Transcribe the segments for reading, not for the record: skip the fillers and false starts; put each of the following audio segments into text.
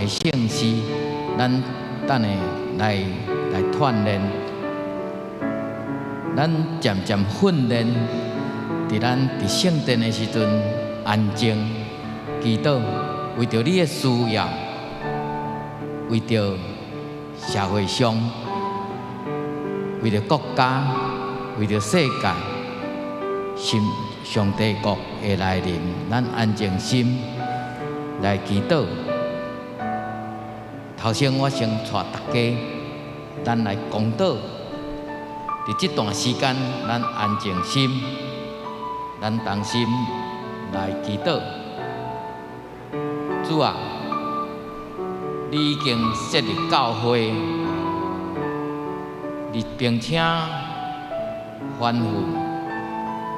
的信息，咱等下来锻炼，咱渐渐训练，伫咱伫圣殿的时阵安静祈祷，为着你的需要，为着社会上，为着国家，为着世界，上帝国会来临，咱安静心来祈祷。头先我先带大家，咱来讲道。伫这段时间，咱安静心，咱同心来祈祷。主啊，你已经设立教会，并且吩咐，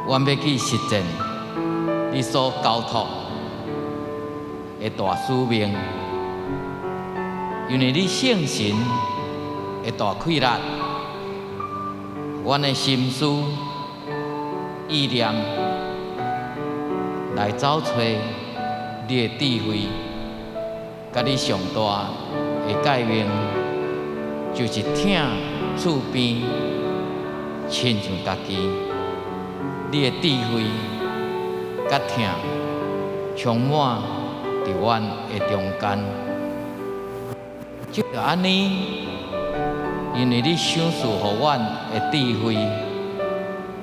我要去实践你所交托的大使命，因为你圣神的大气力，阮的心思意念来找找你的智慧，甲你上大的诫命，就是听厝边亲像家己。你的智慧甲听充满伫阮的中间，就安尼，因为你赏赐予阮的智慧，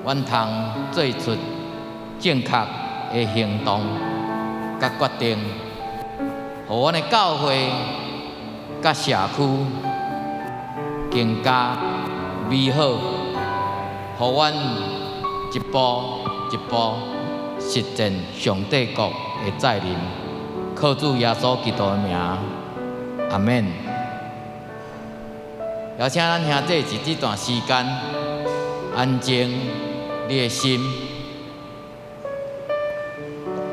阮通做出正确的行动甲决定，互阮的教会甲社区更加美好，互阮一步一步实践上帝国的再临。靠主耶稣基督的名，阿免。邀请咱兄弟伫这段时间安静你的心。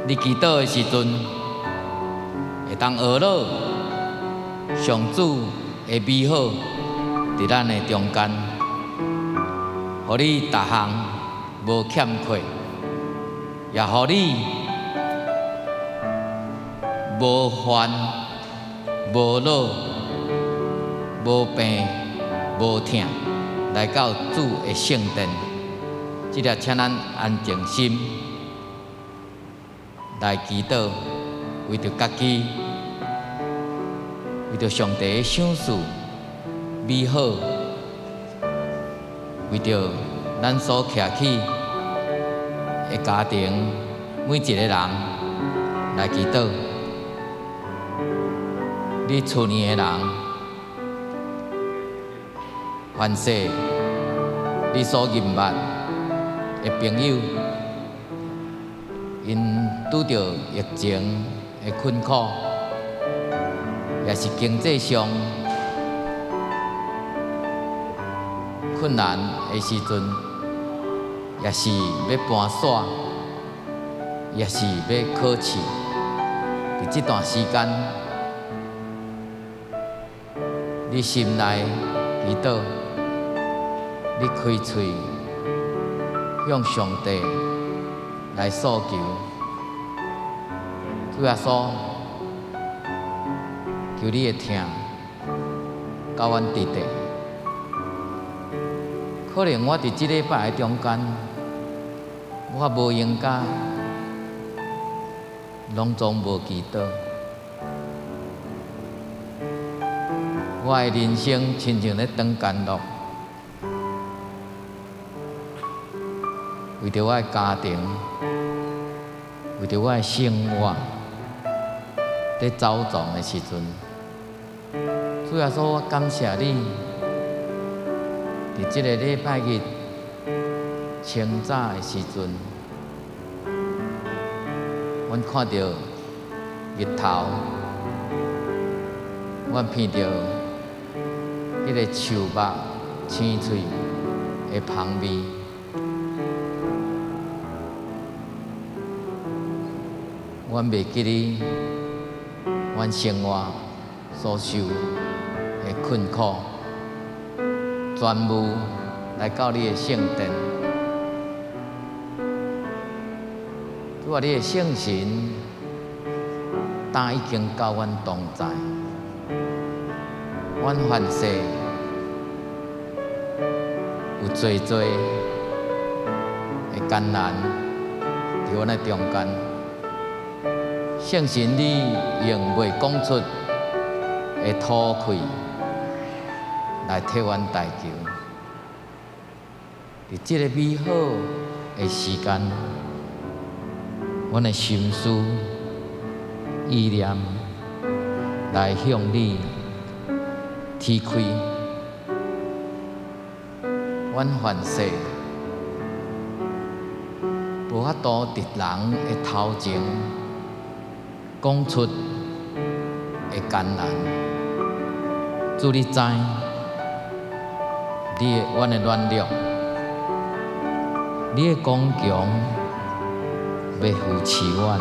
你祈祷的时阵，会当学到上主的美好伫咱的中间，互你逐项无欠缺，也互你无烦、无恼、无病、无痛，来到主的圣殿。即个请咱安静心来祈祷，为着家己，为着上帝的赏赐美好，为着咱所徛起的家庭，每一个人来祈祷。你厝边的人，凡是你所认捌的朋友，因拄着疫情的困苦，也是经济上困难的时阵，也是要搬徙，也是要考试。伫这段时间，你心内祈祷，你开嘴向上帝来诉求。主耶稣，求你的听，甲阮直直。可能我伫即礼拜的中间，我无应该拢总无祈祷。我的人生亲像咧长监狱，为着我的家庭，为着我的生活，在走撞的时阵，主耶稣，我感谢你，伫这个礼拜日清早的时阵，阮看到日头，阮闻到迄个树木青翠的香味，阮袂记哩，阮生活所受的困苦，全部来到你的圣殿。主啊，你的圣神，已经甲阮同在。阮凡世有最多的艰难伫阮的中间，圣神你用未讲出的吐气来替阮代求。伫这个美好的时间，阮的心思意念来向你提开。阮凡世无法度伫人的头前讲出的艰难，主你知，你的阮的软弱，你的刚强要扶持阮，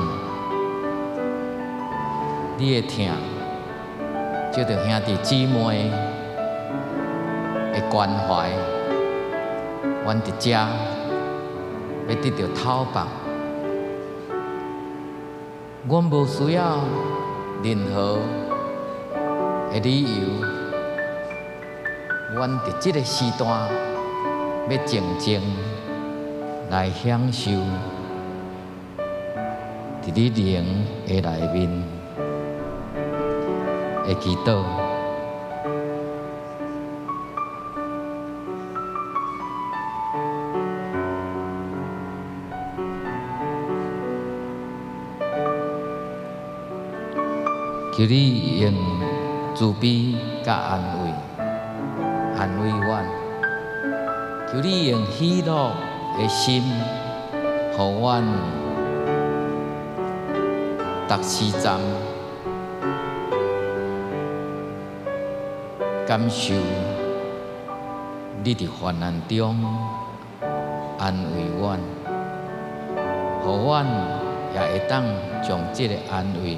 你的疼借着兄弟姊妹的关怀，阮伫遮要得到讨放。阮无需要任何的理由，阮伫即个时段要静静来享受伫你灵的内面的祈祷。求你用慈悲甲安慰阮，求你用喜乐的心，互阮逐时站感受你伫患难中安慰阮，互阮也会当将这个安慰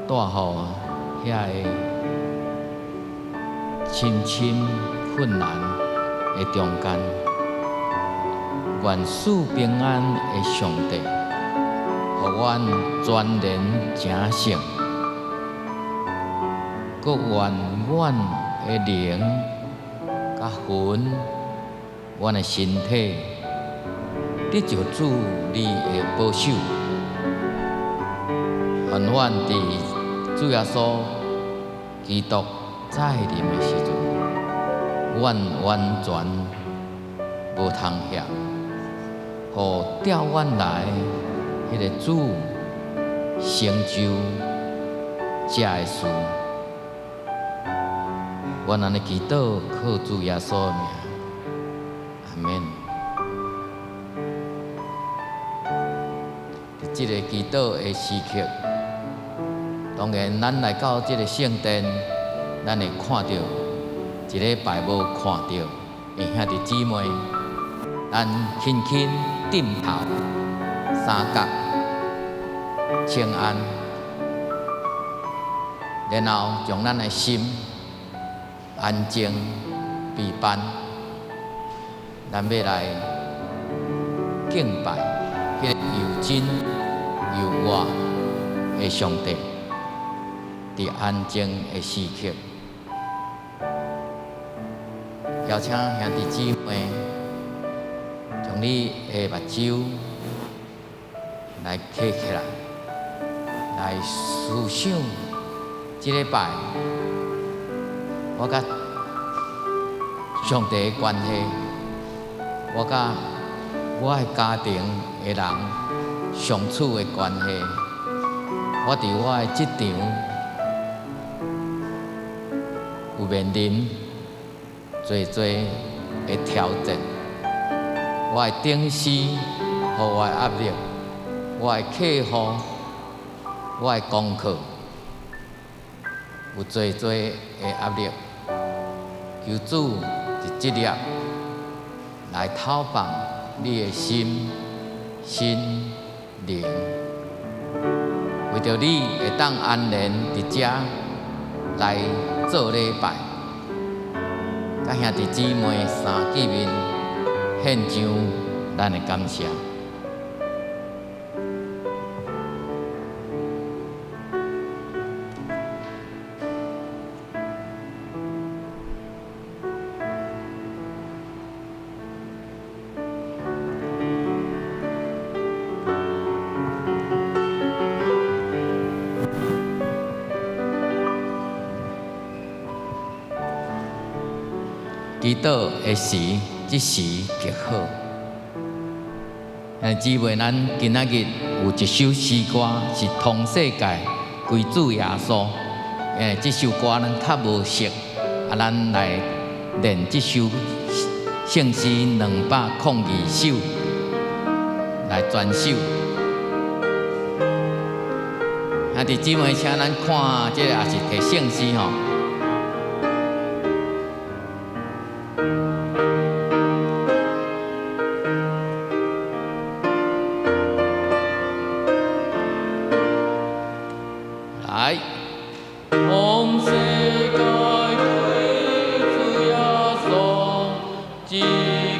带互遐个亲困难的中间，愿赐平安的上帝，互阮全然成圣，搁愿阮的灵甲魂，阮的身体得着主你的保守，愿阮伫主耶稣基督再临的时阵，阮完全无通嫌，互调阮来迄个主成就这个事。阮安尼祈祷，靠主耶稣的名，阿免。伫这个祈祷的时刻，当然，咱来到这个圣殿，咱会看到一礼拜无看到的兄弟姊妹，咱轻轻点头三角请安，然后将咱的心安静闭班，咱要来敬拜迄个又真又活的上帝。伫安静的时刻，邀请兄弟姊妹将你的目睭来开起来，来思想这礼拜我甲上帝的关系，我甲我的家庭的人相处的关系，我伫我的职场有面临最的挑战，我的顶事，互我的压力，我的客户，我的功课，有最的压力，求主伫这粒来讨放你的心灵，为着你会当安然伫遮来做礼拜，甲兄弟姊妹三见面，献上咱的感谢。祈祷的时，即时极好。姊妹，咱今仔日有一首诗歌是通世界归主耶稣。这首歌咱较无熟，咱来练这首圣诗202首来专首。弟姊妹，请咱看，这也是摕圣诗吼。来，往世界归主耶稣，只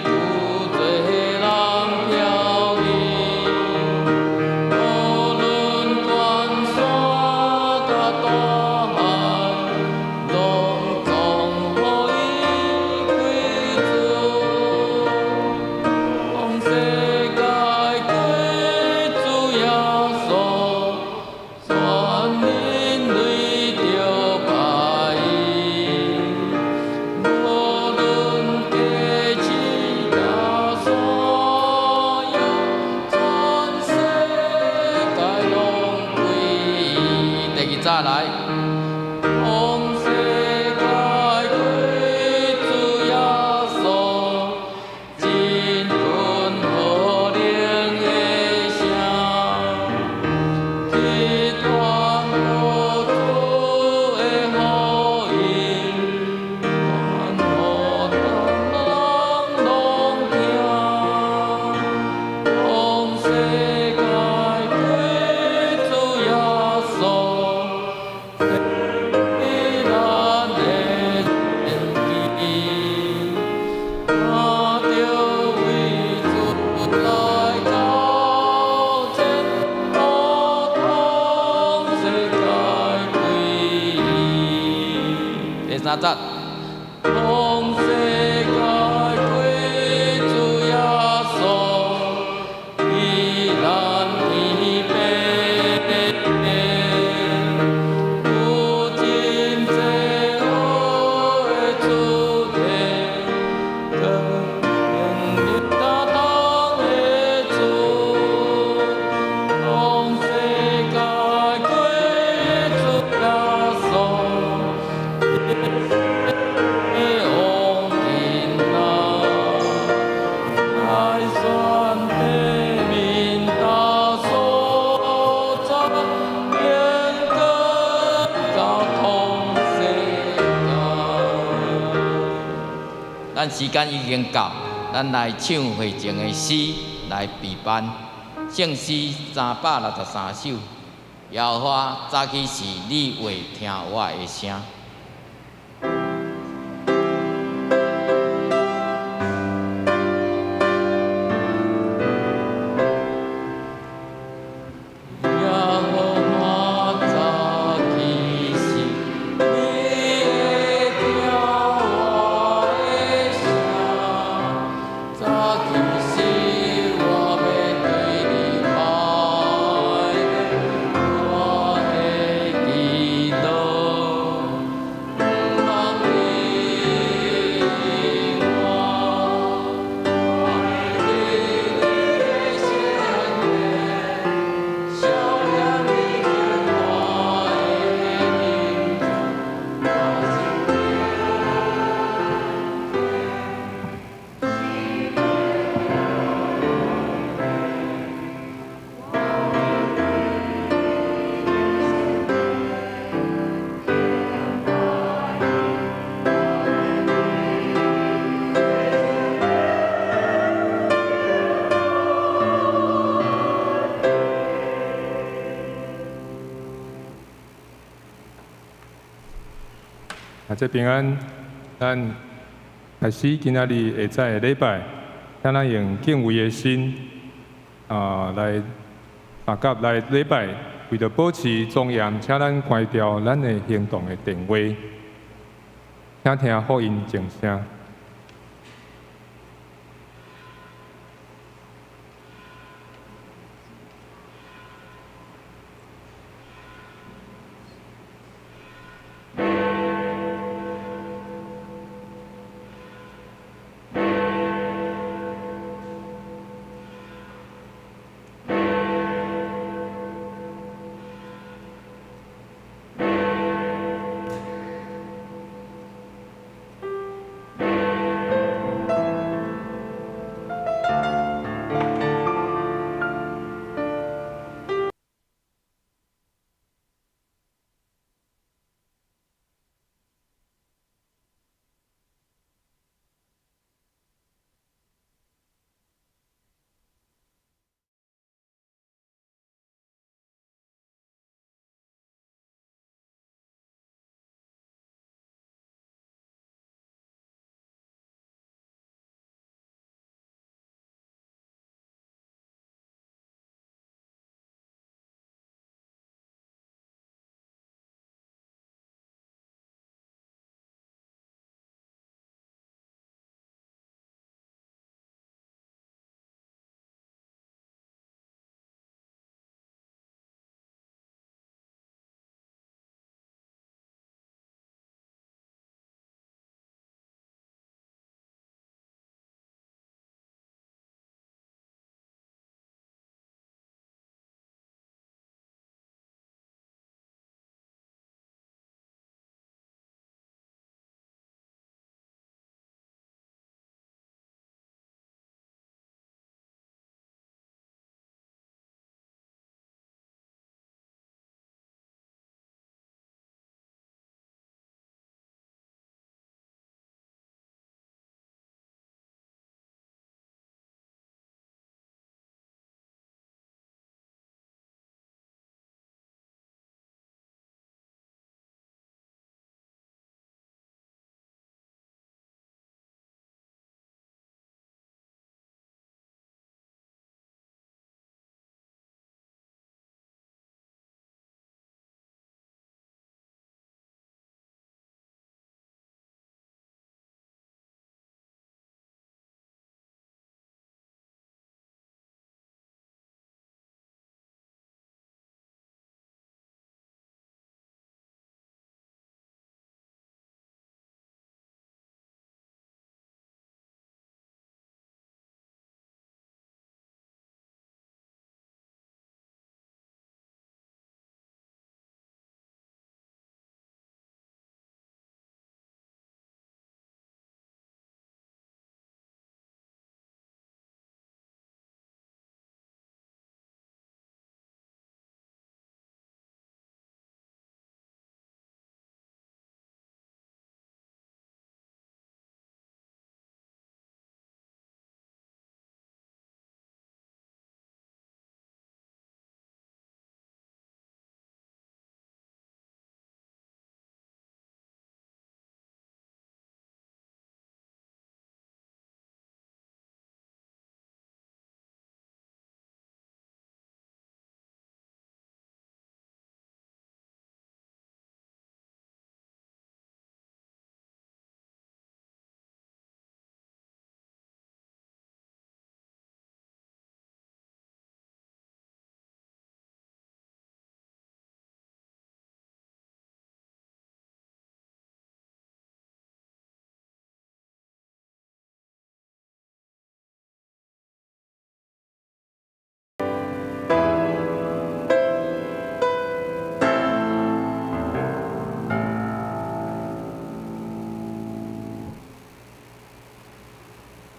顾做人飘逸，无论关山甲大海，拢总互伊归主。往世界归主耶稣，全人类着拜伊，无论价值甲所有，全世界拢归伊。第二早来，往世界归主耶稣，真困好灵的声。去传播主的福音，愿互人拢听。往世界归主耶稣，是咱的根基。他着为主来交战，通世界归伊。第三节，通世界归主耶稣，以咱天平，有真济好的主题，更明大当的主。往世界归主耶稣，往今仔，来选地面大所在，变更到通世界。咱时间已经到，咱来唱会前的诗来备班。圣诗363首，耶和华早起时，你会听我的声。耶和华早起时，你会听我的声。早起时，我要对你拜拜，我的祈祷，望你应我，我的你的圣言，笑脸你见我的形状，我心这平安，咱开始今仔日下早的礼拜，请咱用敬畏的心，来甲来礼拜，为着保持庄严，请咱关掉咱的行动的电话，请听福音静声。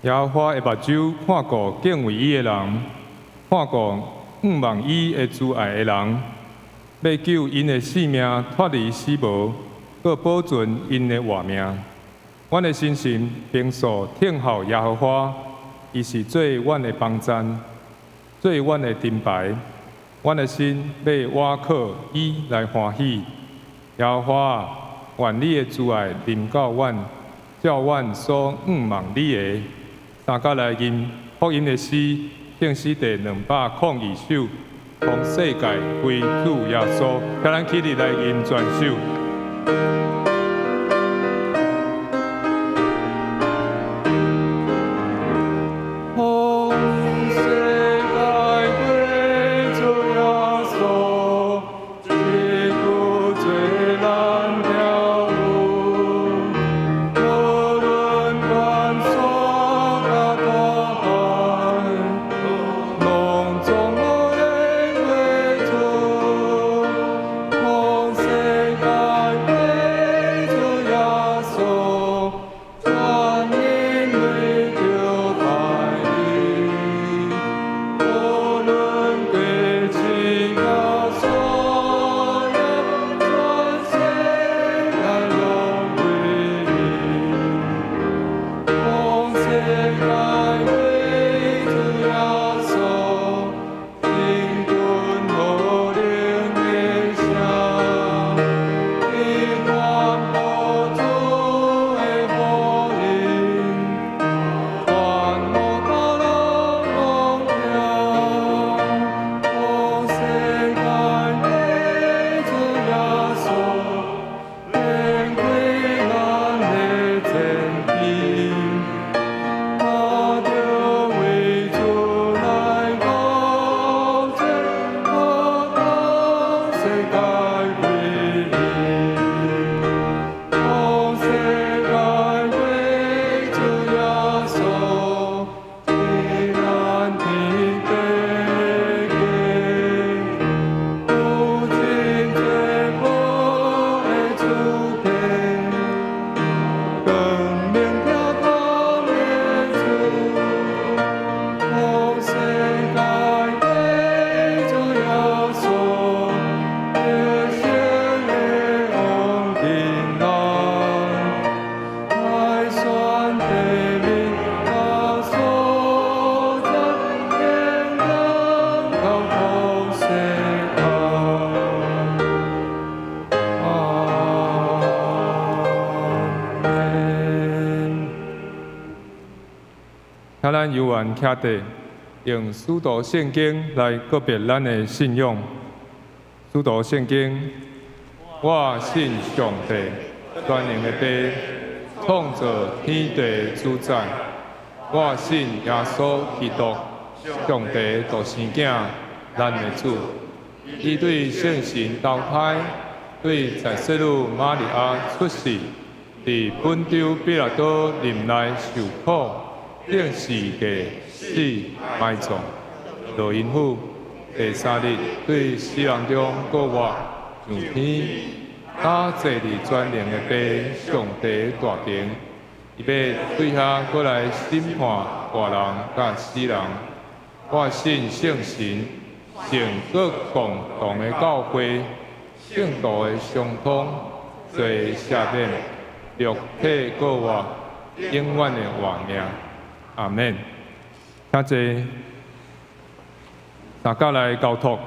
耶和华的目睭看顾敬畏伊的人，看顾望伊的慈爱的人，要救因的性命脱离死亡，搁保存因的活命。阮的心神平素听候耶和华，伊是最阮的帮站，最阮的盾牌。阮的心要倚靠伊来欢喜。耶和华，愿你的慈爱临到阮，照阮所望你的。三角来吟福音的诗，敬诗第202首，从世界归主耶稣。甲咱起立来吟全首。咱犹原徛地，用使徒圣经来告别咱的信仰。使徒圣经，我信上帝，全能的父，创造天地的主宰。我信耶稣基督，上帝独生囝，咱的主。伊对圣神投胎，对在世女玛利亚出世，伫本州比拉多任内受苦。定是个死埋葬，落阴府。第3日，对死人中复活上天，他坐伫全能的父上帝大庭，伊要对下过来审判活人甲死人。我信圣神，信各共同的教会，圣道的相通，罪赦免，肉体过活，永远的活命。阿免，请坐。大家来交托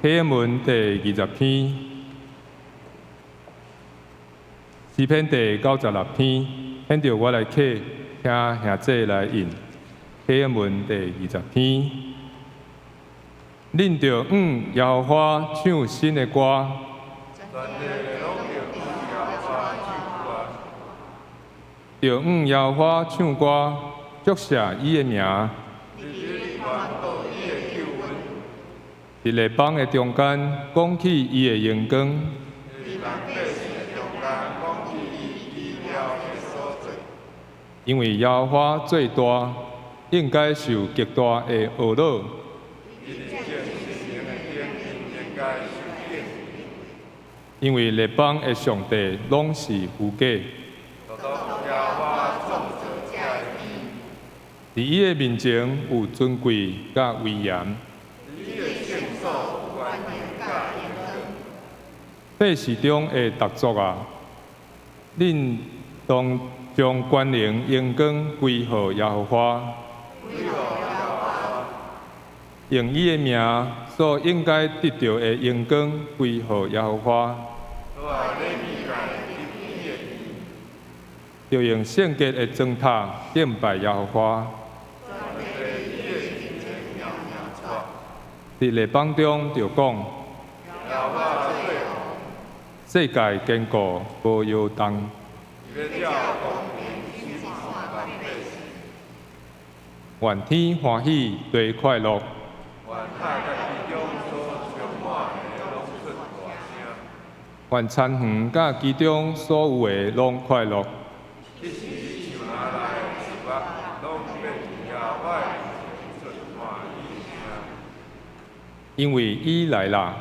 启文第20篇，诗篇第96篇，现着我来启，请兄姐来引。启文第20篇，恁着耶和华唱新的歌。着耶和华唱歌。祝谢伊的名，伫列邦的中间讲起伊的荣光，因为耶和华最大，应该受极大的懊恼。因为列邦的上帝拢是虚假。伫伊的面前有尊贵甲威严。百事中的特作啊，恁当将关灵荣光归予耶和华，用伊的名所应该得到的荣光归予耶和华，就用圣洁的砖塔敬拜耶和华。伫列邦中就讲。世界坚固无摇动，愿天欢喜最快乐，愿田园甲其中所有的拢快乐。因为伊来啦。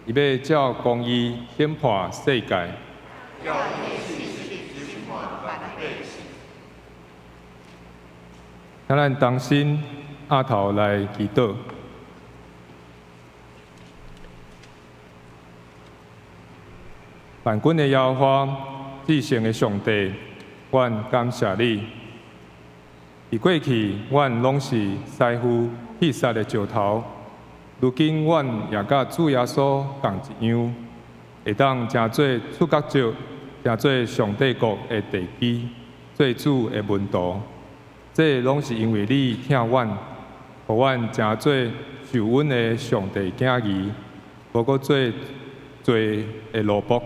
伊要照公义审判世界，请咱同心压头来祈祷。万军的耶和华，至圣的上帝，阮感谢你。伫过去，阮拢是师傅弃杀的石头。如今，阮也甲主耶稣同一样，会当成做出角石，成做上帝国的地基，做主的门徒。这拢是因为你疼阮，互阮成做受恩的上帝囝儿，无搁做罪的奴仆，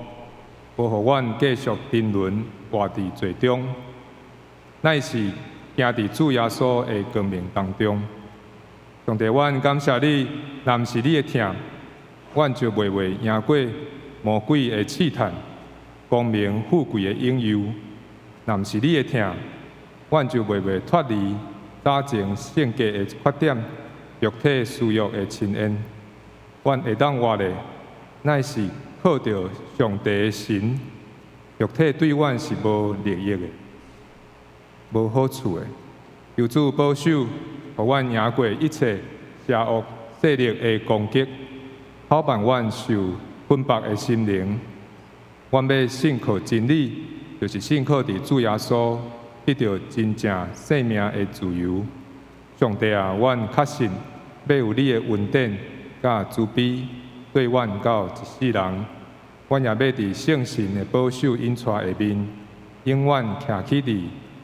无互阮继续沉沦活伫罪中，乃是行伫主耶稣的光明当中。上帝，阮感谢你，若毋是你的疼，阮就袂会赢过魔鬼的试探、光明富贵的引诱；若毋是你的疼，阮就袂会脱离早前圣洁的缺点、肉体私欲的亲缘。阮会当活的，乃是靠着上帝的神。肉体对阮是无利益的、无好处的。求主保守。互阮赢过一切邪恶势力的攻击，好帮阮受捆绑的心灵。阮要信靠真理，就是信靠伫主耶稣得到真正生命的自由。上帝啊，阮确信要有你的恩典甲慈悲对阮到一世人。阮也要伫圣神的保守引带下面，永远徛起伫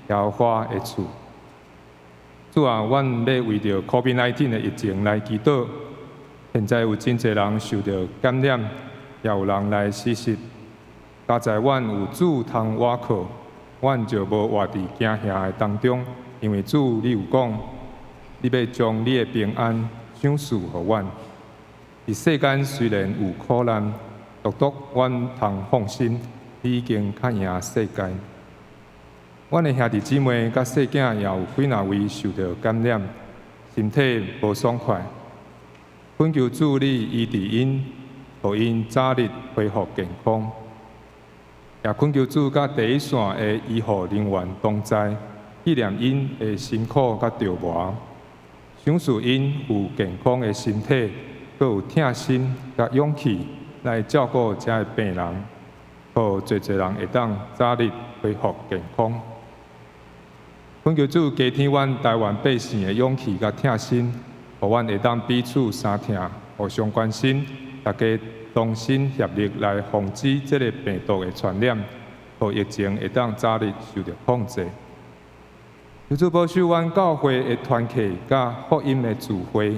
耶和华的厝。主啊，阮要为着 COVID-19 的疫情来祈祷。现在有真侪人受到感染，也有人来死失。加在阮有主通倚靠，阮就无活伫惊吓的当中。因为主，你有讲，你要将你的平安赏赐予阮。伫世间虽然有苦难，独阮通放心，你已经较赢世界。阮的兄弟姊妹甲细囝也有几若位受到感染，身体无爽快。恳求主你医治因，互因早日恢复健康。也恳求主甲第一线的医护人员同在，纪念因的辛苦甲折磨，赏赐因有健康的身体，阁有疼心甲勇气来照顾遮的病人，互侪人会当早日恢复健康。恳求主加添阮台湾百姓的勇气甲疼心，互阮会当彼此相疼，互相关心，大家同心协力来防止这个病毒的传染，互疫情会当早日受到控制。求主保守阮教会的团契甲福音的聚会，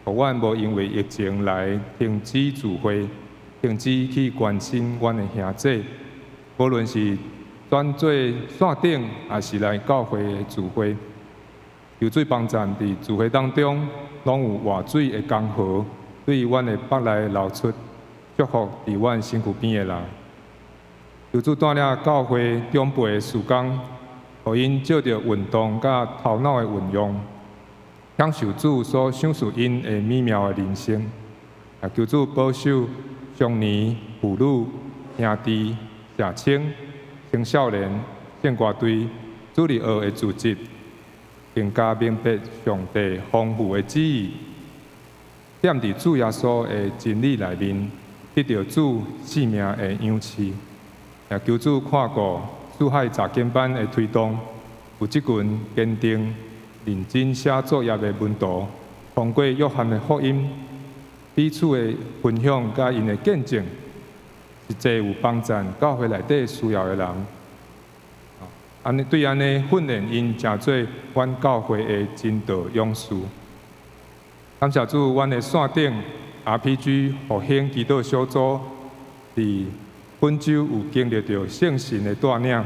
互阮无因为疫情来停止聚会，停止去关心阮的兄弟，无论是转做线顶，也是来教会的聚会。游水帮站伫聚会当中，拢有活水的江河，对阮的北来流出，祝福伫阮身躯边的人。求主带领教会长辈的事工，互因借着运动甲头脑的运用，享受主所赏赐因的美妙的人生。也求主保守少年、妇女、兄弟、社青、青少年、圣歌队、主日学的组织，更加明白上帝丰富的旨意，踮伫主耶稣的真理内面，得到主生命的养赐。也求主看顾珠海查经班的推动，有即群坚定、认真写作业的门徒，通过约翰的福音，彼此的分享甲因的见证，实际有帮助教会内底需要的人。安尼对安尼训练因，成做阮教会的真道勇士。感谢主，阮的线顶 RPG 复兴祈祷小组伫本周有经历到圣神的带领，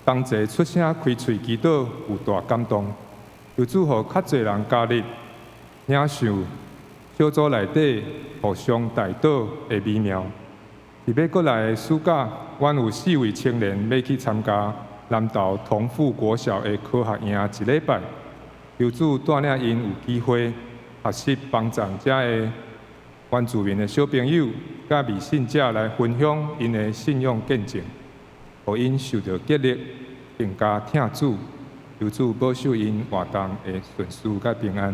同齐出声开喙祈祷，有大感动。求主互较侪人加入领受小组内底互相带导的美妙。伫要过来的暑假，阮有4位青年要去参加南投同富国小的科学营1礼拜，求主带领因有机会学习帮助遮的原住民的小朋友，甲未信者来分享因的信仰见证，互因受到激励，更加听主，求主保守因活动的顺遂甲平安。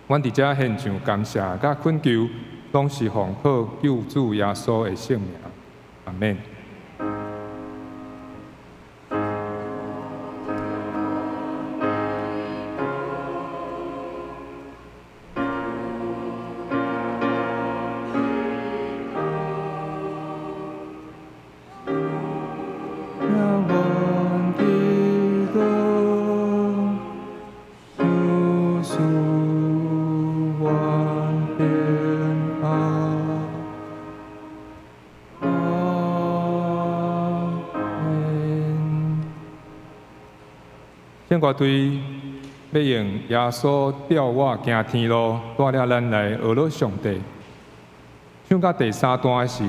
阮伫遮献上感谢甲恳求，拢是奉靠救主耶稣的圣名，阿免。献歌队要用耶稣调我行天路，带领咱来学乐上帝。唱到第3段时，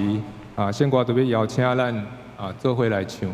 献歌队要邀请咱做伙来唱。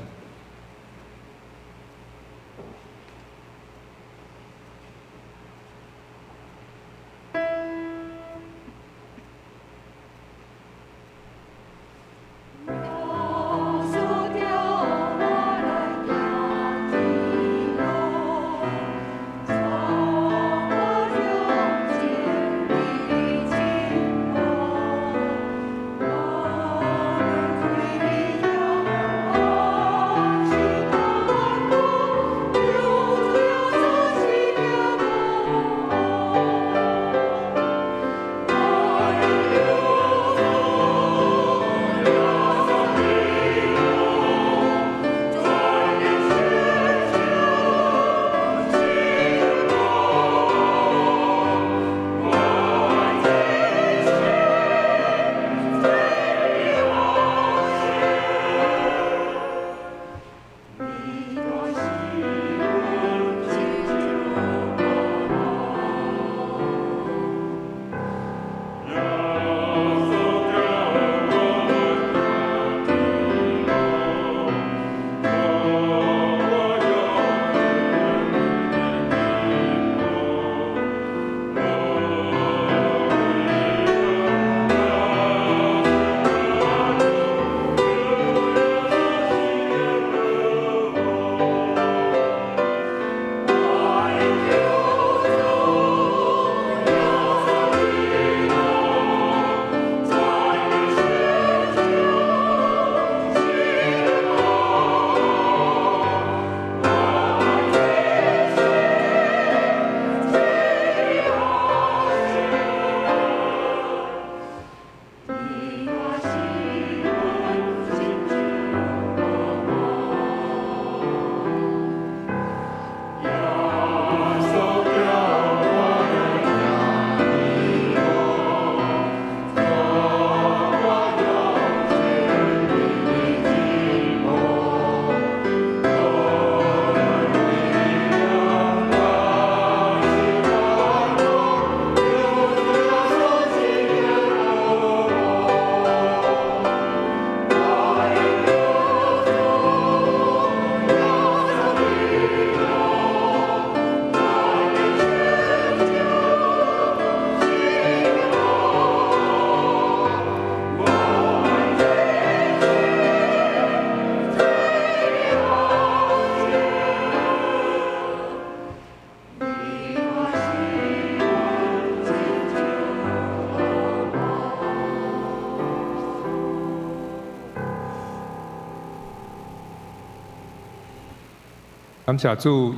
感谢主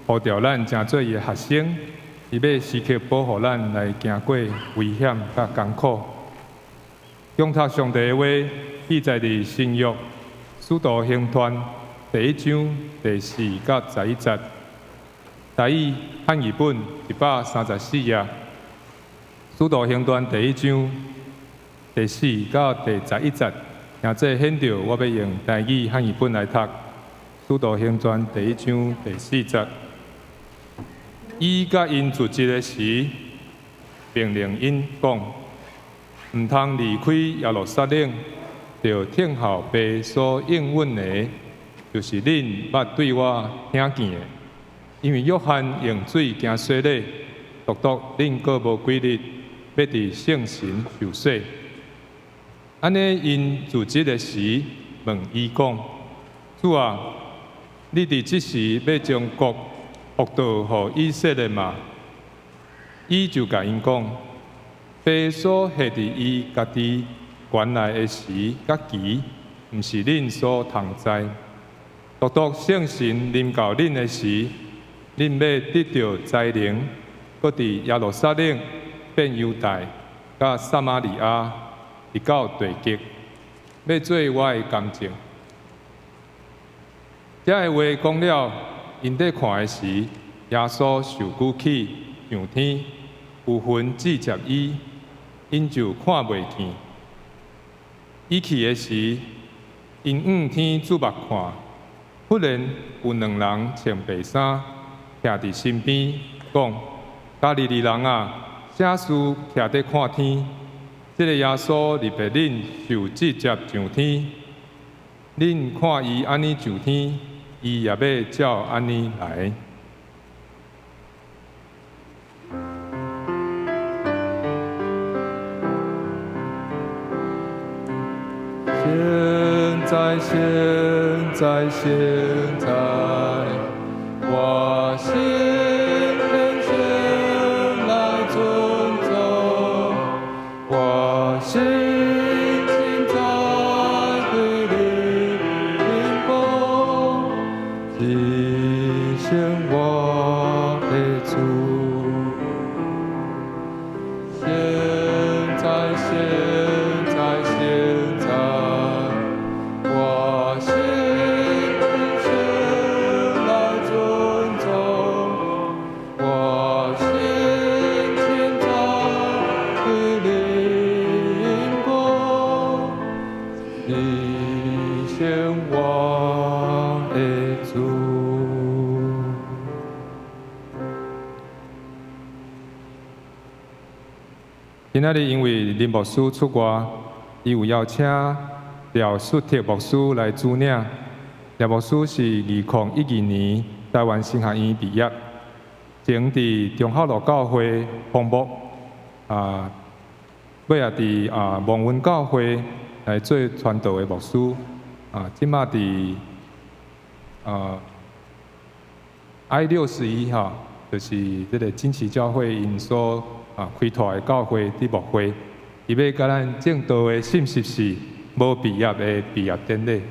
呼召咱成做伊的学生，伊要时刻保护咱来行过危险甲艰苦。用读上帝的话，记载伫新约使徒行传第1章第4到11节，台语汉语本134页。使徒行传第1章第4到第11节，若这显着我要用台语汉语本来读。使徒行传第1章第4节，伊甲因自责的时，命令因讲。毋通离开耶路撒冷，就听候爸所应允的，就是恁捌对我听见的。因为约翰用水行洗礼，独恁阁无几日，要伫圣神受洗。安尼因自责的时，问伊讲：主啊，你伫即时要将国国道互以色列嘛？伊就甲因讲。爸所下伫伊家己原来的时甲期，毋是恁所通知。独圣神临到恁的时，恁要得到才能，搁伫耶路撒冷、变犹大、甲撒玛利亚，直到地极，要做我的见证。这个话讲了，因伫看的时，耶稣受举起上天，有魂指接伊。因就看袂见，伊去的时，因仰天注目看，忽然有2人穿白衫，徛伫身边，讲：加利利人啊，啥事徛伫看天？这个耶稣入白恁受直接上天，恁看伊安尼上天，伊也要照安尼来。现在，我心人生来尊重，我心情在对你领光，提醒我的主。现在，我心。今仔日因为林牧师出外，伊有邀请廖淑铁牧师来主领。廖牧师是2012年台湾神学院毕业，前伫中孝路教会服务，尾也伫蒙文教会来做传道的牧师，即马伫I61哈，就是这个真奇教会因所开拓的教会伫牧会，伊要甲咱正道的信息是无毕业的毕业典礼。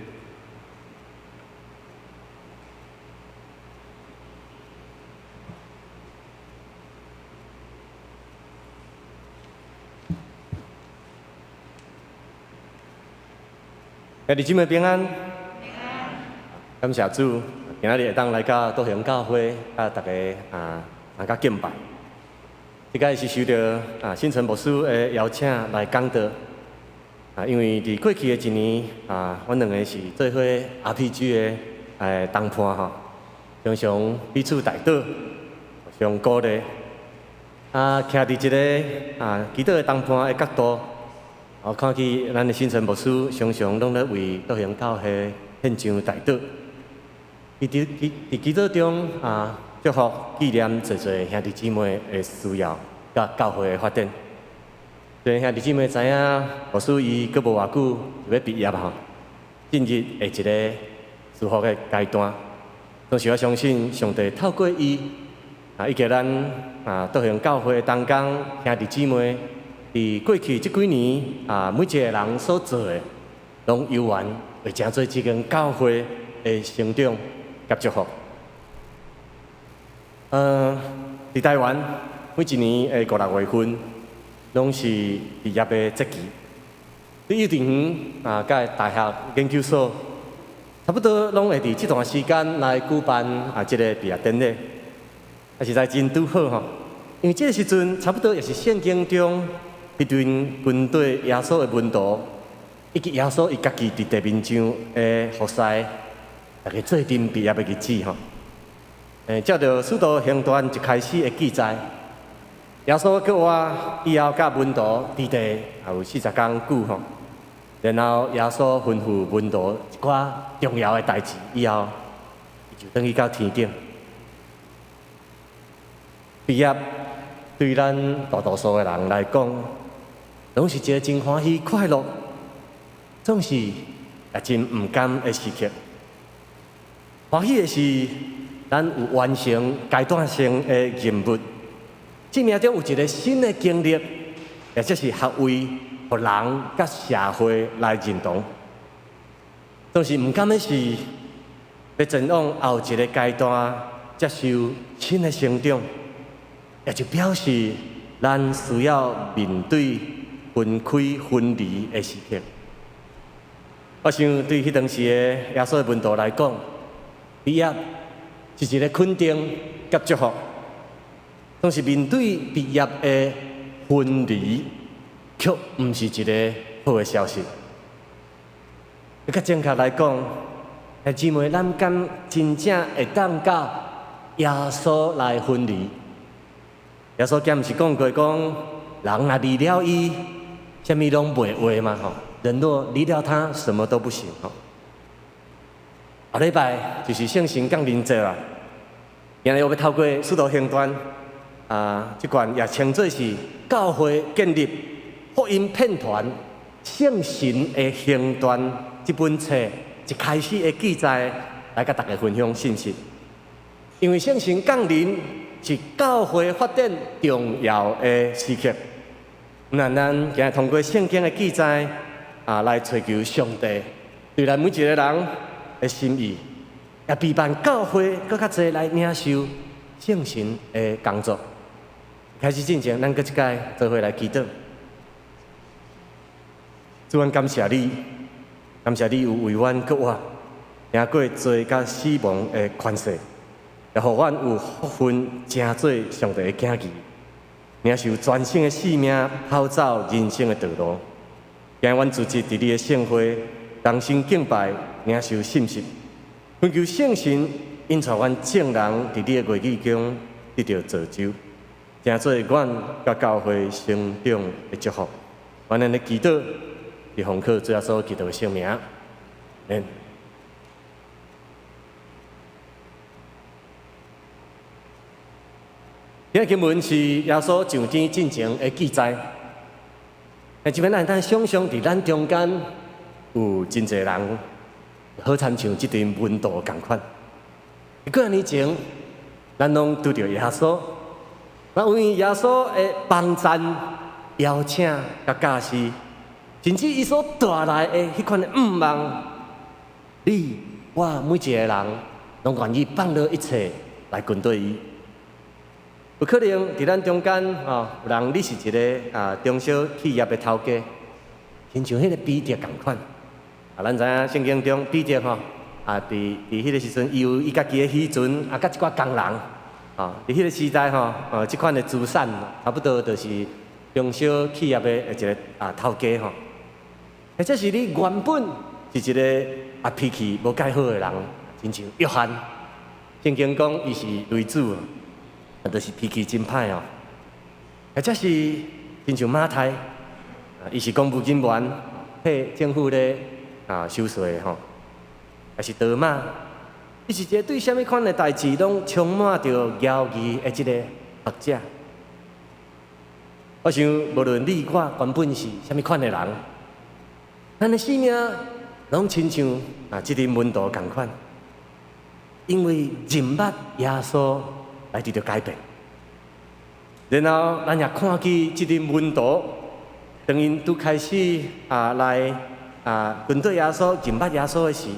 兄弟姊妹平安，感谢主，今仔日会当来到道雄教会，大家参加敬拜。即个是受到新城牧师的邀请来讲道。因为伫过去的一年，阮两个是做伙 RPG 的同伴吼，常常彼此带导，互相鼓励。徛伫一个基督的同伴的角度。我看见咱的新城牧师常常拢咧为道雄教会献上代祷，伫基督中祝福纪念侪侪兄弟姊妹的需要，甲教会的发展。虽然兄弟姊妹知影牧师伊阁无偌久就要毕业吼，进入下一个祝福的阶段，但是我相信上帝透过伊伊叫咱道雄教会同工兄弟姊妹。伫过去这几年每一个人所做的，拢有缘为成做这间教会的成长甲祝福。伫台湾每一年的5、6月份，拢是毕业的节期。伫幼稚园甲大学研究所，差不多拢会伫这段时间来举办这个毕业典礼，实在真拄好吼。因为这个时阵差不多也是圣经中迄段军队耶稣的门徒，以及耶稣伊家己伫地面上的服侍，大家做阵毕业的日子吼。照着《使徒行传》一开始的记载，耶稣叫我以后甲门徒伫地也有40天久吼。然后耶稣吩咐门徒一寡重要的代志以后，伊就转去到天境。毕业对咱大多数的人来讲，拢是一个真欢喜快乐，总是也真毋甘的时刻。欢喜的是，咱有完成阶段性的任务，生命中有一个新的经历，或者是学位。互人甲社会来认同，但是毋甘的是，要前往后一个阶段接受新的成长，也就表示咱需要面对分开分离的时刻。我想对迄当时的耶稣的门徒来讲，毕业是一个肯定甲祝福，但是面对毕业的分离。却毋是一个好的消息。较正确来讲，姊妹，咱敢真正会当甲耶稣来分离？耶稣敢毋是讲过讲，人若离了伊，啥物拢袂话嘛吼？人若离了他，什么都不行吼。下礼拜就是圣神降临节啦。今日我要透过《使徒行传》这段也称作是教会建立。福音片段《圣神的行传》这本册一开始的记载，来甲大家分享信息。因为圣神降临是教会发展重要的时刻。那咱今日通过圣经的记载来追求上帝对咱每一个人的心意，也陪伴教会更较侪来领受圣神的工作。开始进前，咱搁一届做伙来祈祷。主，阮感谢你，感谢你有为阮搁我赢过罪甲死亡的权势，也互阮有福分，成做上帝的囝儿，领受全新的性命，跑走人生的道路。今日阮组织伫你的圣会，同心敬拜，领受信息，恳求圣神引带阮众人伫你的话语中得到造就，成做阮甲教会成长的祝福。阮咱的祈祷。伫奉靠主耶稣基督的圣名，嗯。今日经文是耶稣上天进前的记载。这边咱想象伫咱中间有真侪人，好参像这段文道共款。几啊年前，咱拢拄着耶稣，那因为耶稣的帮赞、邀请甲教示。甚至伊所带来的迄款的愿望，你我每一个人拢愿意放落一切来跟对伊。有可能伫咱中间有人你是一个中小企业的头家，亲像迄个彼得共款。咱知影圣经中彼得伫迄个时阵，伊家己的渔船甲一寡工人伫迄个时代即款的资产差不多就是中小企业的一个头家或者是你原本是一个脾气无介好的人，亲像约翰，圣经讲伊是雷主，就是脾气真歹或者是亲像马太，伊是公务人员，替政府咧收税还是多马，伊是一个对啥物款的代志拢充满着妖异的一个学者。我想，无论你我原本是啥物款的人。咱的生命拢亲像这阵温度同款，因为认捌耶稣来得到改变。然后咱也看见这阵温度，当因拄开始来跟对耶稣、认捌耶稣的时，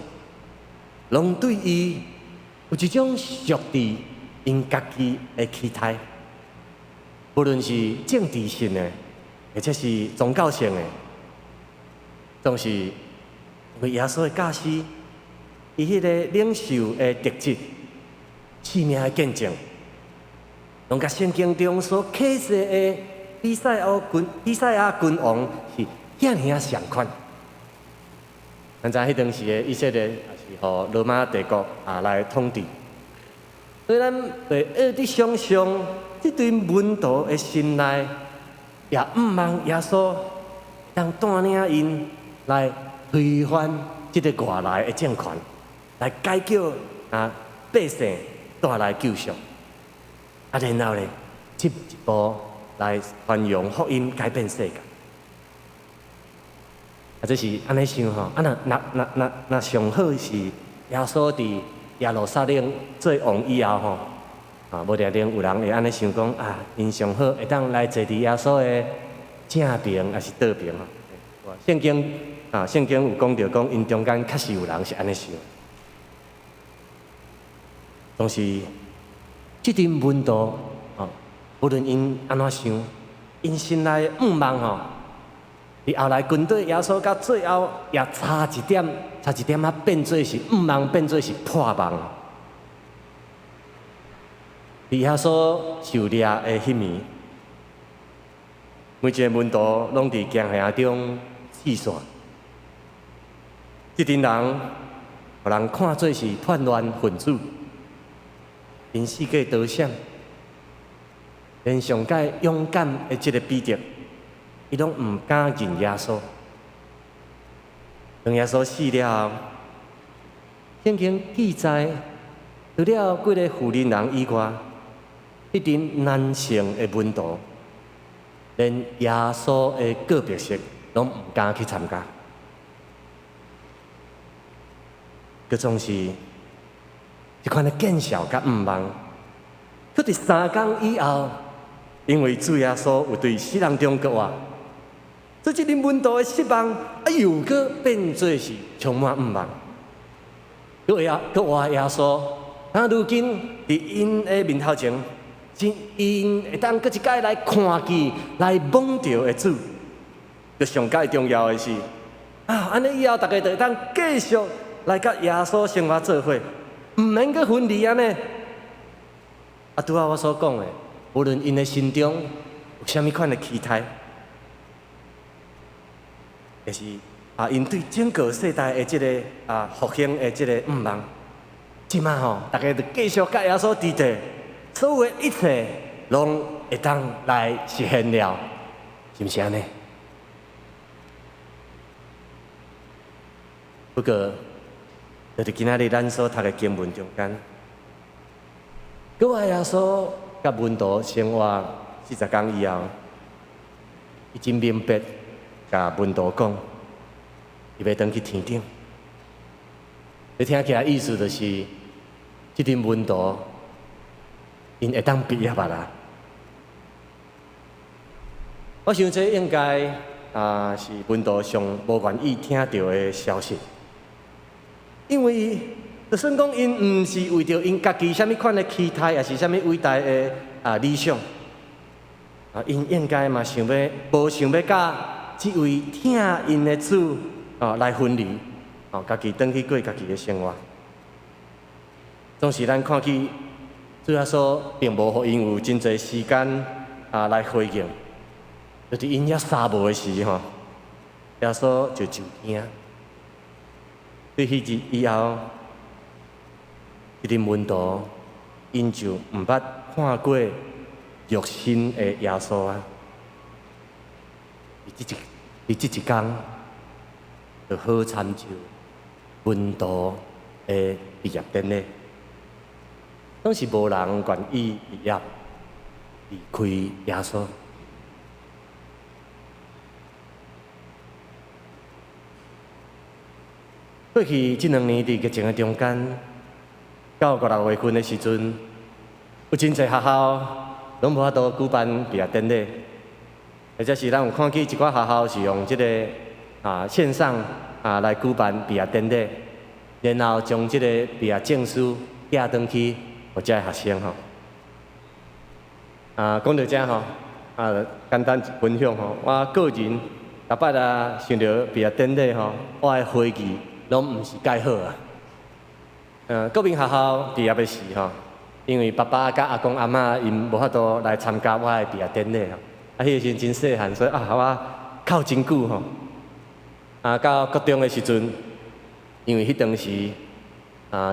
拢对伊有一种属地因家己的期待，无论是政治性的，或者是宗教性的，总是因为耶稣的教师，伊迄个领袖的特质、生命的见证，拢甲圣经中所启示的以赛亚君王是遐尔相款。咱知迄当时的以色列也是互罗马帝国来统治，所以咱会伫想象即对门徒的心内，也毋望耶稣当带领因来推翻即个外来的政权，来解救百姓带来救赎。然后咧，进一步来传扬福音，改变世界。这是安尼想吼，那上好是耶稣伫耶路撒冷做王以后吼，无定定有人会安尼想讲因上好会当来坐伫耶稣的正边还是倒边吼。圣经有讲到讲，因中间确实有人是安尼想，但是即阵门徒无论因安怎想，因心内毋望吼。伫后来军队耶稣到最后也差一点变做是毋望，变做是破网。伫耶稣受掠的迄暝，每一个门徒拢伫惊吓中死散。即阵人，互人看做是叛乱分子，因世界多闪，连上界勇敢的即个彼得。伊拢毋敢认耶稣，当耶稣死了后，圣经记载，除了几个妇人人以外，一群男性的门徒，连耶稣的告别式拢毋敢去参加。佮总是一款的见笑甲毋望，搁伫3天以后，因为主耶稣有对死人中国活。所以，即个门徒的失望，又搁变做是充满毋望。搁话耶稣，如今伫因的面头前，因会当搁一摆来看见、来望到的主。佮上界重要的是，安尼以后，大家就会当继续来甲耶稣生活做伙，毋免搁分离安尼。拄仔我所讲的，无论因的心中有啥物款的期待。就是因对整个世代的即个复兴的即个毋望，即马吼，大家就继续甲耶稣伫地，所有的一切拢会当来实现了，是毋是安尼？不过，就是今仔日咱所读的经文中间，各位耶稣甲门徒生活40天以后，已经明白。甲门徒讲，伊要转去天顶。你听起来意思就是，即阵门徒因会当毕业啊啦。我想这应该是门徒上无愿意听到的消息，因为就算讲因毋是为着因家己啥物款的期待，也是啥物伟大的理想，因应该嘛无想要甲。只为听因的主来分离，家己转去过家己的生活。总是咱看起，主耶稣并无互因有真侪时间来回应，就是因遐三无的时耶稣就天。对迄日以后，一个门徒因就毋捌看过肉身的耶稣啊。伫即一天，就好参照门徒的毕业典礼，拢是无人愿意毕业离开耶稣。过去这2年伫疫情的中间，到5、6月份的时阵，有真侪学校拢无法度举办毕业典礼。或者是咱有看见一寡学校是用这个线上来举办毕业典礼，然后将这个毕业证书寄转去，互遮学生吼。讲到这吼，简单分享吼，我个人逐摆想到毕业典礼吼，我的回忆拢毋是介好啊。国民学校毕业的时吼，因为爸爸甲阿公阿嬷因无法度来参加我的毕业典礼吼，迄个时阵真细汉，所以我靠真久吼。到高中的时阵，因为迄当时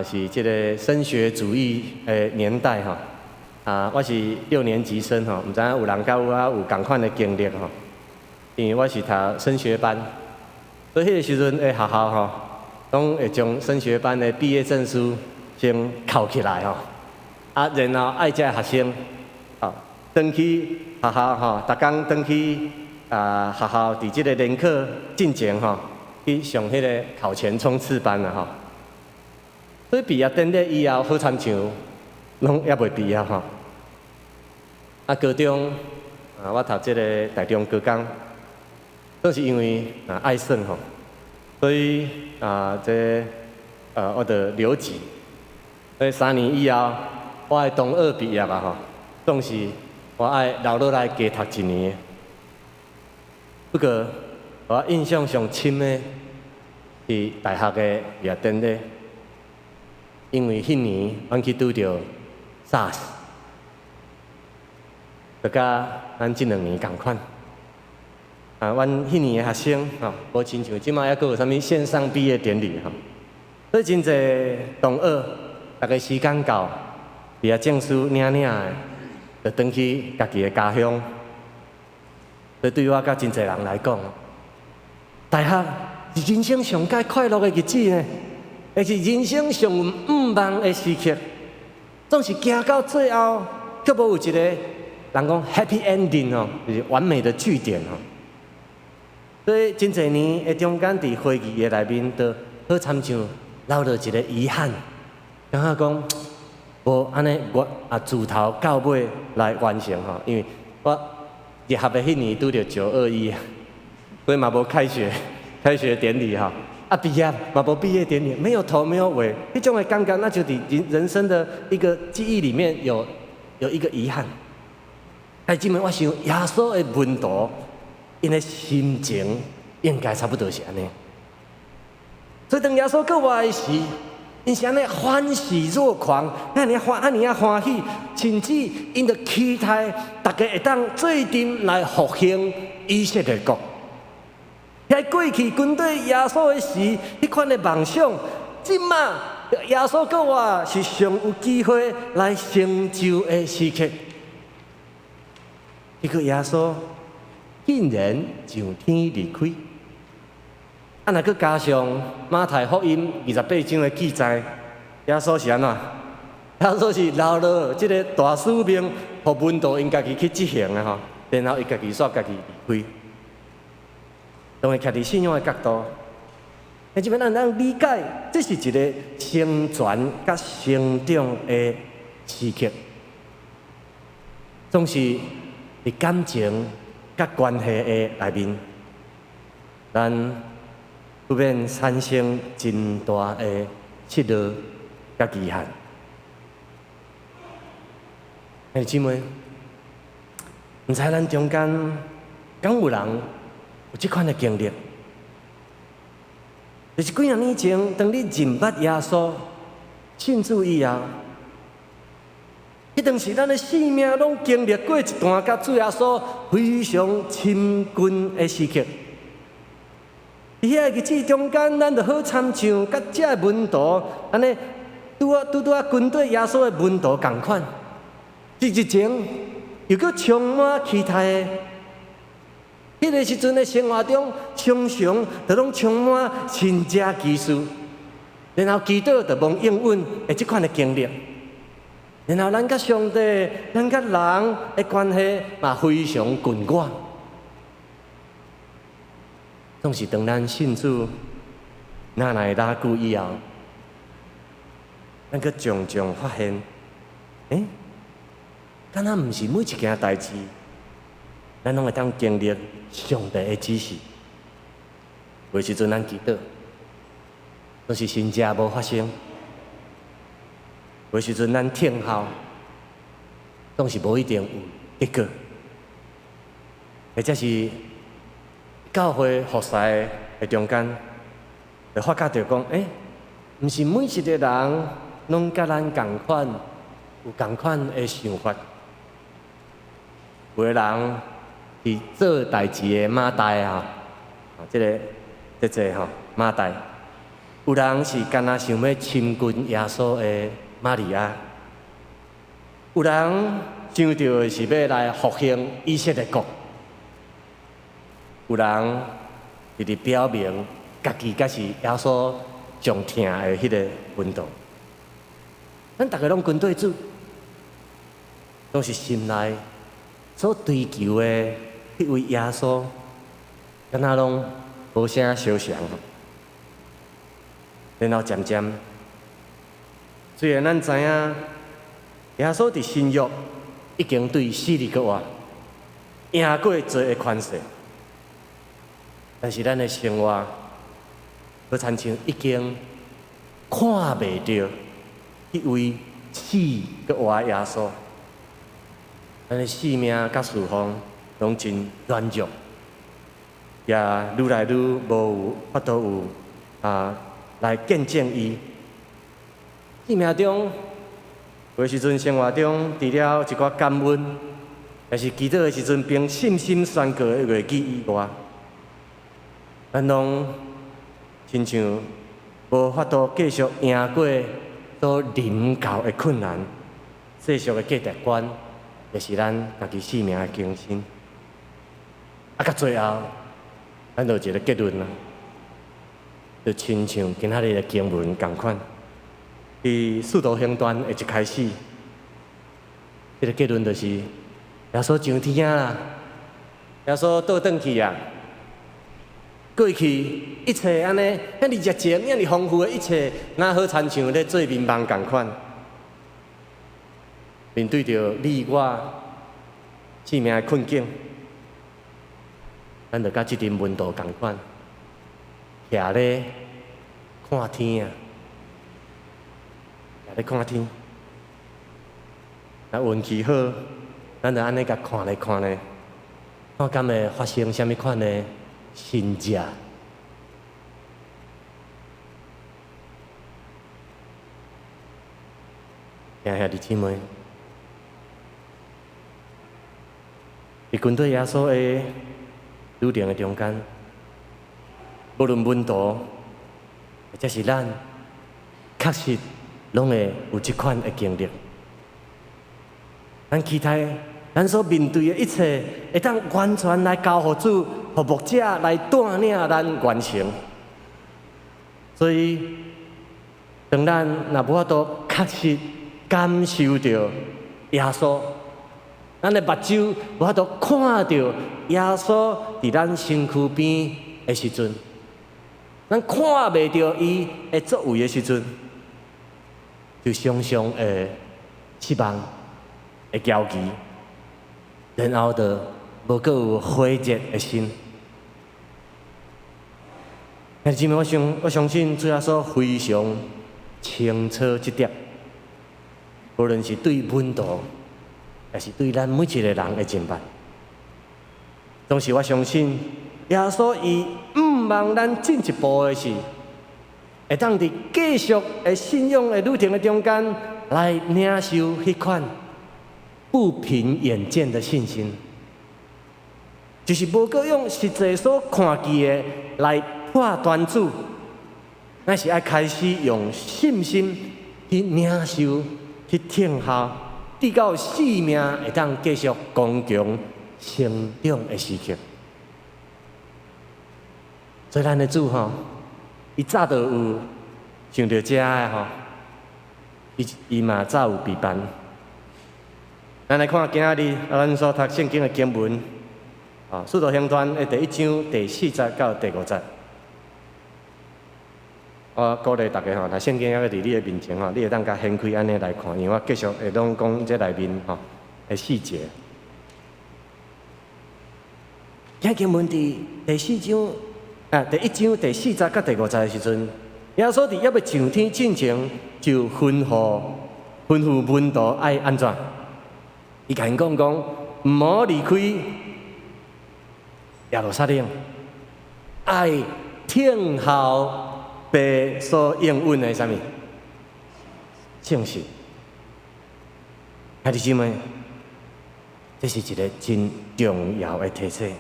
是即个升学主义的年代吼。我是6年级生吼，毋知影有人甲我有共款的经历吼。因为我是读升学班，所以迄个时阵的学校吼，拢会将升学班的毕业证书先扣起来吼。然后爱遮学生，转去学校吼，逐工转去学校伫即个联考进前吼，去上迄个考前冲刺班啦吼。所以毕业典礼以后，好亲像拢还袂毕业吼。高中我读即个台中高工，都是因为爱耍吼，所以我就留级。所以3年以后，我的中二毕业啊吼，总是我爱留落来加读1年。不过我印象上深的是大学的毕业典礼，因为迄年阮去拄着 SARS。就甲咱即2年共款，阮迄年的学生吼，无亲像即摆还佫有啥物线上毕业典礼吼，所以真侪同学，逐个时间到，毕业证书领的，就转去家己的家乡。所以对我甲真侪人来讲，大学是人生上界快乐的日子呢，也是人生上毋茫的时刻，总是行到最后，却无有一个。人讲 happy ending 哦，就是完美的句点哦。所以真侪年的中间，伫回忆的内面，都好参像留落一个遗憾，感觉讲无安尼我自头到尾来完成吼，因为我入学的迄年拄着921，所以嘛无开学典礼哈，毕业嘛无毕业典礼，没有头没有尾，迄种的感觉，那就伫人生的一个记忆里面有一个遗憾。即摆我想耶稣的门徒，因的心情应该差不多是安尼。所以当耶稣过来的时，因是安尼欢喜若狂，安尼欢喜，甚至因着期待大家会当做阵来复兴以色列国。遐过去军队耶稣的时，迄款的梦想，即摆耶稣过来是上有机会来成就的时刻。结果耶稣竟然上天离开，若佮加上马太福音28章的记载，耶稣是安怎？耶稣是留落即个大使命，互门徒因家己去执行的吼，然后伊家己煞家己离开。当然，徛伫信仰的角度，即摆咱理解，这是一个成全甲成长的时刻，总是。伫感情甲关系的内面，咱不免产生真大的失落甲遗憾。兄弟姊妹，毋知咱中间敢有人有即款的经历？就是几啊年前，当你认捌耶稣、信主以后。迄当时，咱的生命拢经历过一段甲主耶稣非常亲近的时刻。伫遐日子中间，咱就好参像甲这个门徒安尼，拄啊军队耶稣的门徒共款，是一情又搁充满期待的。迄个时阵的生活中，常常就拢充满神迹奇事，然后祈祷就望应允的即款的经历。然后咱甲上帝、咱甲人的关系嘛非常近远，总是当咱信主哪来拉久以后，咱阁常常发现，敢若毋是每一件代志，咱拢会当经历上帝的指示。有时阵咱祈祷，都是神迹无发生。有时阵咱听候，总是无一定有结果，或者是教会服侍的中间，就发觉到讲，毋是每一个人拢甲咱共款，有共款的想法。有的人是做代志的马代啊，即个马代。有人是干那想要亲近耶稣的玛利亚，有人想到的是要来复兴以色列国，有人是伫表明家己才是耶稣上疼的迄个温度。咱大家拢军队主，都是心内所追求的迄位耶稣，敢若拢无啥相像。然后渐渐，虽然咱知影耶稣伫新约已经对死里国活赢过罪的权势，但是咱的生活，好亲像已经看袂到迄位死个活的耶稣。咱的性命甲侍奉拢真软弱，也愈来愈无有法度有来见证伊。生命中，有时阵生活中，除了一寡感恩，也是祈祷的时阵，凭信心宣告的月记以外，咱拢亲像无法度继续赢过所临到的困难，世俗的价值观，也是咱家己生命的更新。到最后，咱就有一个结论啦。就亲像今仔日的经文同款，伫《使徒行传》的一开始，这个结论就是：耶稣上天啊啦，耶稣倒转去啊，过去一切安尼，遐尼热情、遐尼丰富的一切，哪好亲像咧做民梦同款？面对着你我生命的困境，咱就甲即阵温度同款。徛咧看天啊，徛咧看天。若运气好，咱就安尼甲看咧看咧，看敢会发生什么款的新事。兄弟姊妹，伫军队耶稣的旅程的中间。无论温度，或者是咱，确实拢会有即款的经历。咱期待咱所面对的一切，会当完全来交互主、互牧者来带领咱完成。所以，当咱若无法度确实感受到耶稣，咱的目睭无法度看到耶稣伫咱身躯边的时阵。咱看袂到伊的作为的时阵，就常常会失望、会焦急，然后就无阁有火热的心。但是姊妹，我相信主耶稣非常清楚这点，无论是对温度，还是对咱每一个人的前办，总是我相信耶稣伊。望咱进一步的是，会当伫继续的信仰的旅程的中间，来领受迄款不凭眼见的信心，就是无阁用实际所看见的来判断主，乃是爱开始用信心去领受、去听候，直到生命会当继续刚强成长的时刻。所以咱的主吼，伊早就有想到遮的吼，伊嘛早有备办。咱来看今仔日咱所读圣经的经文，《使徒行传》的第1章第4节到第5节。我鼓励大家吼，若圣经还伫你的面前吼，你会当甲掀开安尼来看，因为我继续会拢讲这内面吼的细节。今经文伫第4章。第1章第4节到第5节的时阵，耶稣伫还要上天之前，就吩咐门徒爱安怎？伊甲因讲，唔好离开耶路撒冷，爱听候爸所应允的什么信息。兄弟姊妹，这是一个真重要的提醒，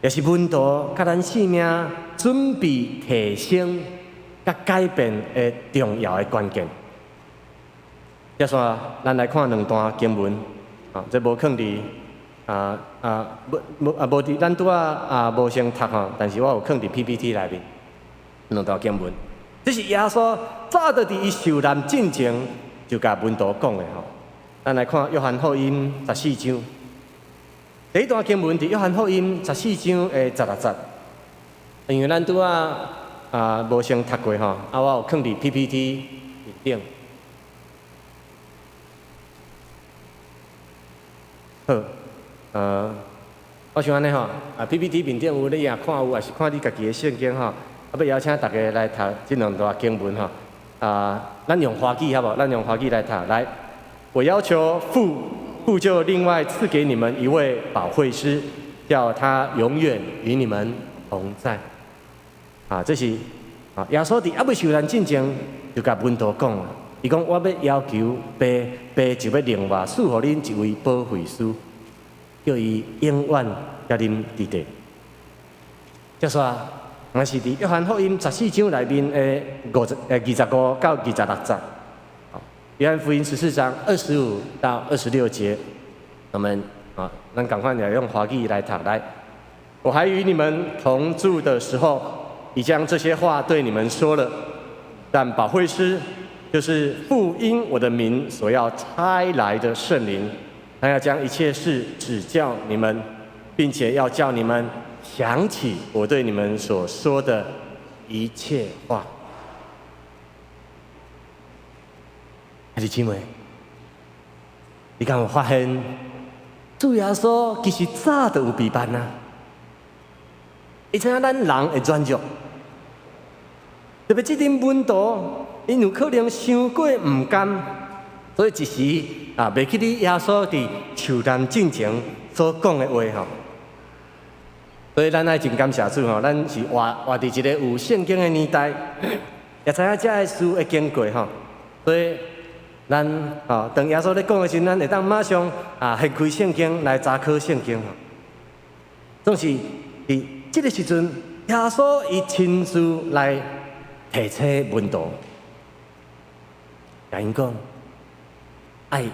也是门徒甲咱生命准备提升甲改变的重要的关键。接下来，咱来看两段经文，这无放伫无伫咱拄无先读吼，但是我有放伫 PPT 内面两段经文。这是耶稣早就伫伊受难之前就甲门徒讲的吼。咱来看约翰福音14章，第一段经文伫约翰福音14章的16节，因为咱拄无先读过吼，我有放伫 PPT 顶。好，我想安尼吼，PPT 面顶有你也看有，也是看你家己的圣经吼。要邀请大家来读这两段经文吼。咱用华语好不好？咱用华语来读。来，我要求父就另外赐给你们一位保惠师，叫他永远与你们同在。这是耶稣伫未受难之前就甲门徒讲了。伊讲：我要求爸就要另外赐予恁一位保惠师，叫伊永远甲恁伫地。接下来，我是伫约翰福音14章内面的25到26节。约翰福音14章25到26节，我们咱赶快来用华语来读来。我还与你们同住的时候，已将这些话对你们说了，但保惠师，就是父因我的名所要差来的圣灵，他要将一切事指教你们，并且要叫你们想起我对你们所说的一切话。兄弟姊妹，你敢有发现，主耶稣其实早就有备办啊！伊知影咱人会软弱，特别这阵门徒，因有可能伤过唔甘，所以一时袂记得耶稣伫受难之前所讲的话吼。所以咱爱真感谢主吼，咱是活伫一个有圣经的年代，也知影这个事会经过吼。所以咱当耶稣咧讲的时候，咱会当马上掀开圣经来查考圣经吼。总是伫这个时阵，耶稣伊亲自来提醒门徒，甲因讲爱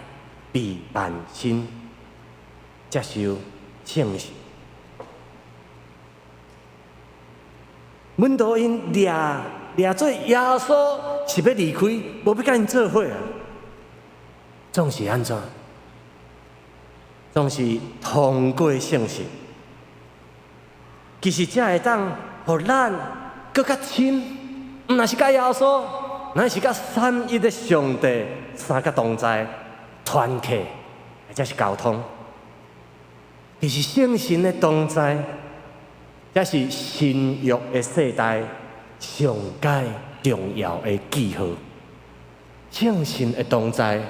必万心接受圣事。门徒因掠做耶稣是要离开，无要甲因做伙啊，总是安怎？总是通过圣事。其实才会当，互咱更较亲，毋若是甲耶稣，乃是甲三一的上帝三个同在团契，或者是交通。其实圣神的同在，才是新约的世代上界重要的记号。圣神的同在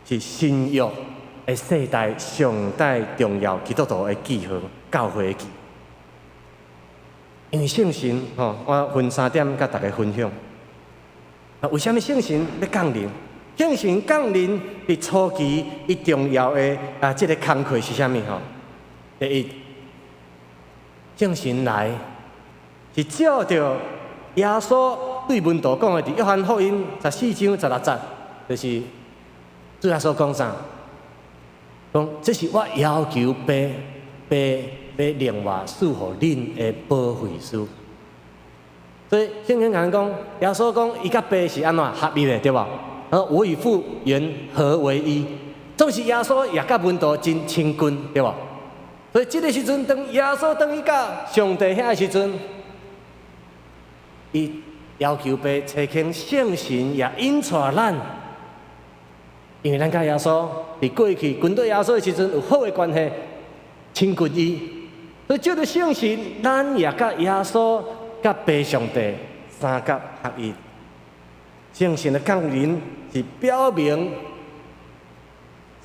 是新约的世代上界重要基督徒的记号，教会的记。因为圣神我分3点甲大家分享。为什么圣神要降临？圣神降临伫初期，伊重要的这个工课是啥物吼？第一，圣神来是照着耶稣对门徒讲的，伫约翰福音14章16节，就是主耶稣讲啥？讲这是我要求爸要另外赐予恁的保惠师。所以圣经讲，耶稣讲伊甲爸是安怎合一的，对吧？我与父原合为一，总是耶稣也甲门徒真亲近，对吧？所以这个时阵，当耶稣当伊甲上帝遐时阵，伊要求爸差遣圣神也引带咱，因为咱甲耶稣伫过去跟对耶稣的时阵有好的关系，亲近伊。所以，借着圣神，咱也甲耶稣、甲爸上帝三甲合一。圣神的降临是表明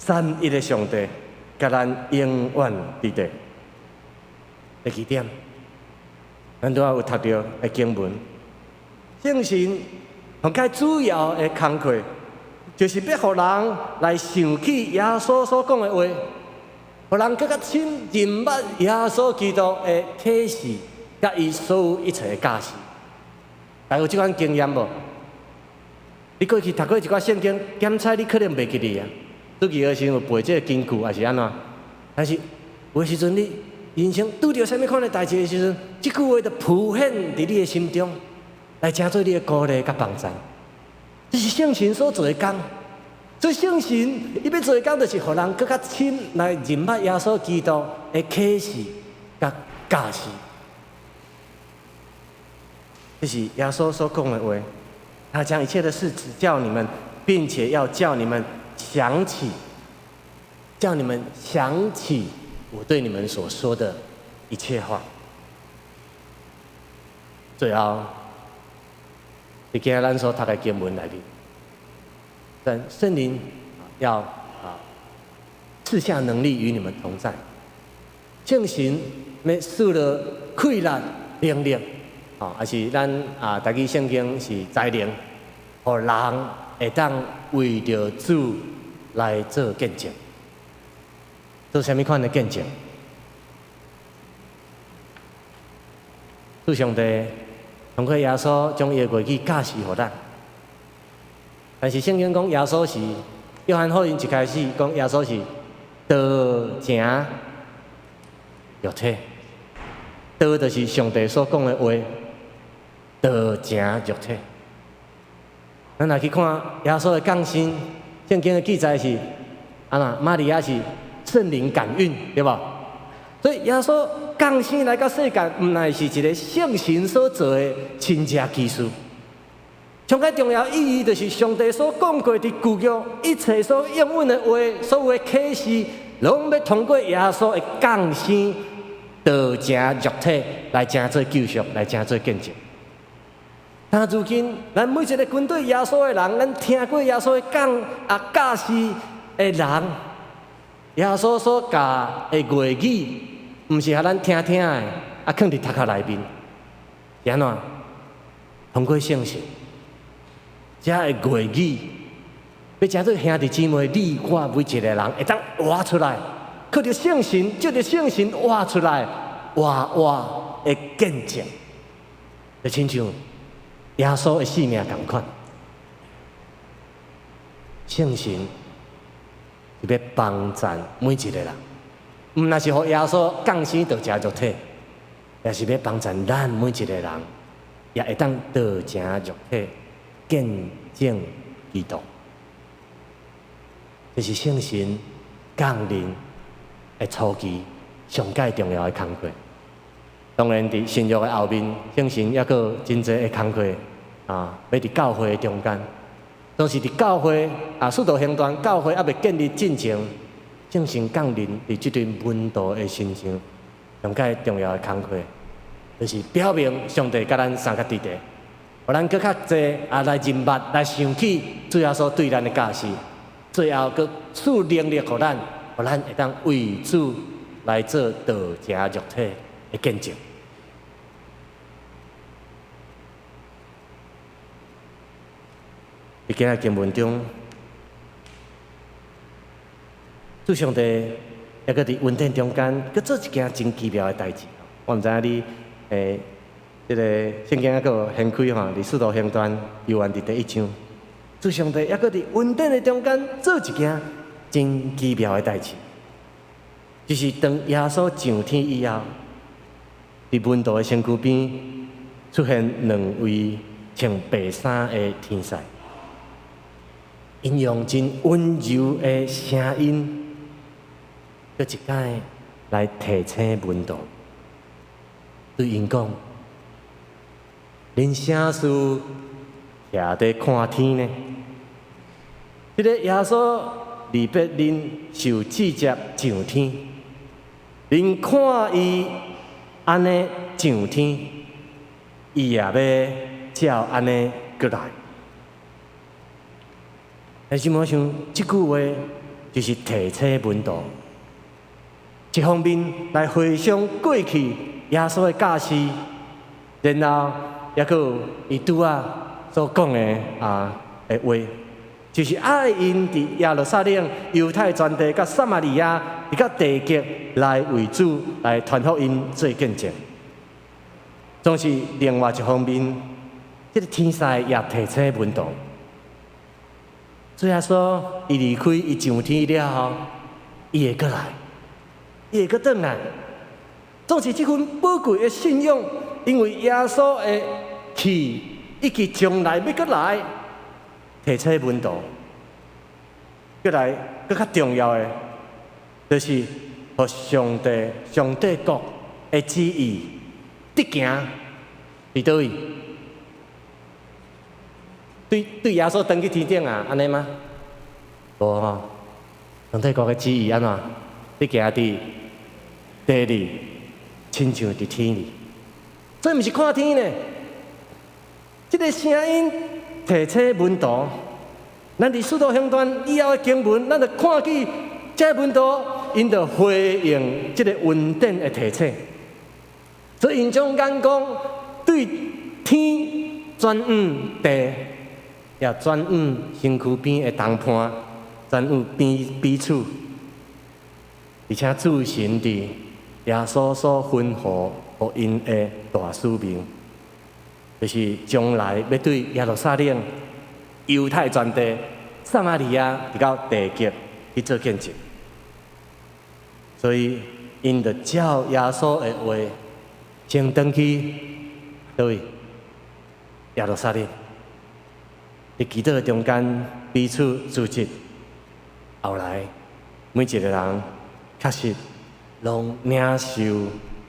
三一的上帝，甲咱永远伫地。第二点，咱拄仔有读到的经文，圣神上界主要的工课，就是要互人来想起耶稣所讲的话，互人更较深认捌耶稣基督的体系，甲伊所有一切的价值。大家有即款经验无？你过去读过一寡圣经，检查你可能袂记哩啊。主记的时候有背这个金句，还是安怎？但是有的时阵你人生拄着啥物款的代志的时阵，即句话就浮现伫你的心中，来成做你的鼓励甲帮助。这是圣神所做的工，所以圣神伊要做的工，就是互人更较深来认捌耶稣基督的启示甲价值。这是耶稣所讲的话，他将一切的事指教你们，并且要叫你们想起我对你们所说的一切话。最后，你今日咱所读的经文内面，但圣灵要赐下能力与你们同在，圣神要赐了快乐能力。也是咱大家圣经是才能，互人会当为着主来做见证。做啥物款的见证？主上帝通过耶稣将伊的话语教示互咱。但是圣经讲耶稣是约翰福音一开始讲耶稣是道成肉体，道就是上帝所讲的话。道成肉体，咱来去看耶稣的降生，圣经的记载是玛利亚是圣灵感孕，对吧？所以耶稣降生来到世间，毋乃是一个圣神所做的亲家技术。上界重要意义就是上帝所讲过的旧约一切所应允的话，所有的启示，拢要通过耶稣的降生，道成肉体来成做救赎，来成做见证。但如今，咱每一个跟对耶稣的人，咱听过耶稣的教示的人，耶稣所教的话语，毋是互咱听听的，放伫头壳内面，是安怎？通过圣神，这的话语，要成做兄弟姊妹，你我每一个人会当活出来，靠着圣神，借着圣神活出来，活的见证，就亲像耶稣的性命同款，圣神是要帮助每一个人，毋那是互耶稣降生道成肉体，也是要帮助咱每一个人，也会当道成肉体，见证基督。这是圣神降临的初期上界重要的工课。当然，伫新约的后面，圣神还佫真侪的工课要伫教会中间，都是伫教会使徒行传教会还未建立进前，圣神降临伫这段门徒的身上，上界重要的工课，就是表明上帝甲咱三个伫地，互咱佫较侪来认捌、来想起主耶稣对咱的教示，最后佫赐能力互咱会当为主来做道成肉体的见证。伫今日经文中，主上帝还佫伫恩典中间，佫做一件真奇妙的代志。我毋知影你这个圣经还佫掀开伫使徒行传约翰伫第1章，主上帝还佫伫恩典的中间做一件真奇妙的代志，就是当耶稣上天以后，伫门徒的身躯边出现2位穿白衫的天使。因用真温柔的声音，搁一摆来提醒门徒，对因讲：恁啥事徛在看天呢？这个耶稣离别恁受直接上天，恁看伊安尼上天，伊也要照安尼过来。但是我想，这句话就是提车门徒。一方面来回想过去耶稣的教示，然后也有伊拄啊所讲的话，就是爱因伫耶路撒冷、犹太全地、甲撒玛利亚、甲地极来为主来传福音做见证。总是另外一方面，这个天使也提醒门徒，最后说伊离开，伊上天了后，伊会过来。伊会阁转来，总是这份宝贵的信仰，因为耶稣的去，以及将来要阁来，提醒门徒。阁来，阁较重要的，就是和上帝国的旨意直行伫倒位？对耶稣登去天顶啊，安尼吗？无吼，上帝国的旨意安怎？直行伫地里，亲像伫天里，这毋是看天呢。这个声音提醒门徒，咱伫使徒行传以后的经文，咱就看见这门徒因着回应这个恩典的提醒，所以因将眼光对天转向地，也转向身躯边的同伴，转向彼此，而且自信伫耶稣所吩咐予因的大使命，就是将来要对耶路撒冷、犹太全地、撒玛利亚直到地极去做见证。所以因着照耶稣的话，先登去倒位耶路撒冷，伫祈祷中间彼此组织，后来每一个人确实拢领受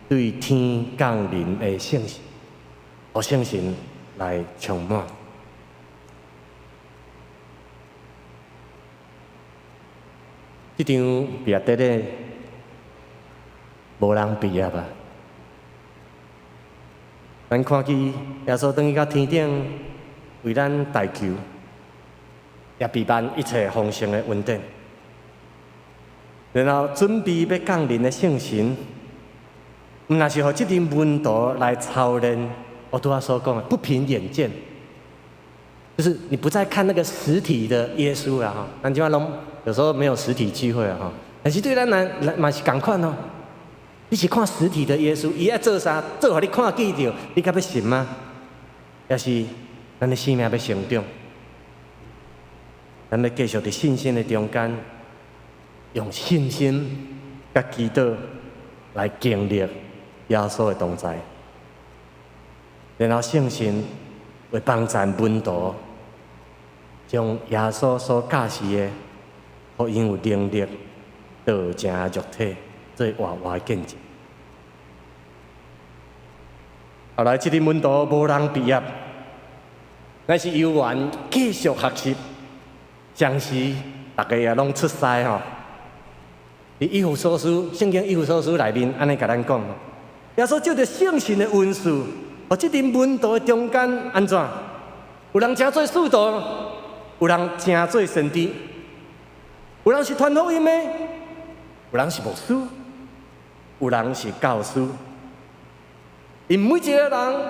对天降临的圣神，互圣神来充满。这场毕业典礼无人毕业啊！咱看见耶稣转去到天顶，为咱代求，也备办一切丰盛的恩典。然后准备要降临的圣神，毋那是互这阵门徒来操练我拄仔所讲的不凭眼见，就是你不再看那个实体的耶稣了哈。咱今晚拢有时候没有实体聚会啊哈，但是对咱来嘛是同款哦。你是看实体的耶稣，伊爱做啥，做互你看见着，你敢要信吗？也是咱的生命要成长，咱要继续伫信心的中间。用信心甲祈祷来经历耶稣的同在，然后圣神会帮助门徒，将耶稣所教示的，互因有能力道成肉体，做活活的见证。后来，这个门徒无人毕业，乃是有缘继续学习，相时大家也拢出师吼。伫以弗所书圣经以弗所书内面，安尼甲咱讲，耶稣照着圣神的恩赐，互即阵门徒的中间安怎？有人诚做使徒，有人诚做先知，有人是传福音的，有人是牧师，有人是教师。因每一个人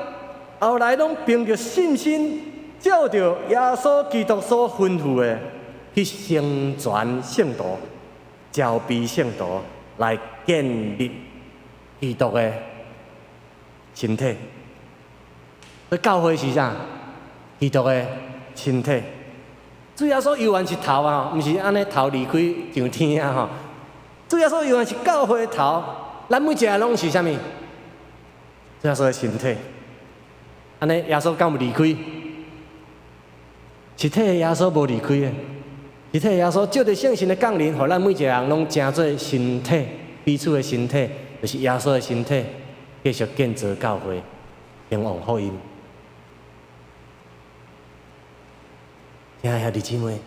后来拢凭着信心，照着耶稣基督所吩咐的，去成全圣徒。招逼圣徒来建立基督的身体。所以教会是啥？基督的身体。主耶稣犹原是头啊，毋是安尼头离开上天啊吼。主耶稣犹原是教会的头，咱每一个拢是啥物？主耶稣的身体。安尼耶稣敢有离开？实体的耶稣无离开的。实体耶稣照着圣神的降临，互咱每一个人拢成做身体，彼此的身体，就是耶稣的身体，继续建造教会，兴旺福音。亲爱的兄弟姊妹，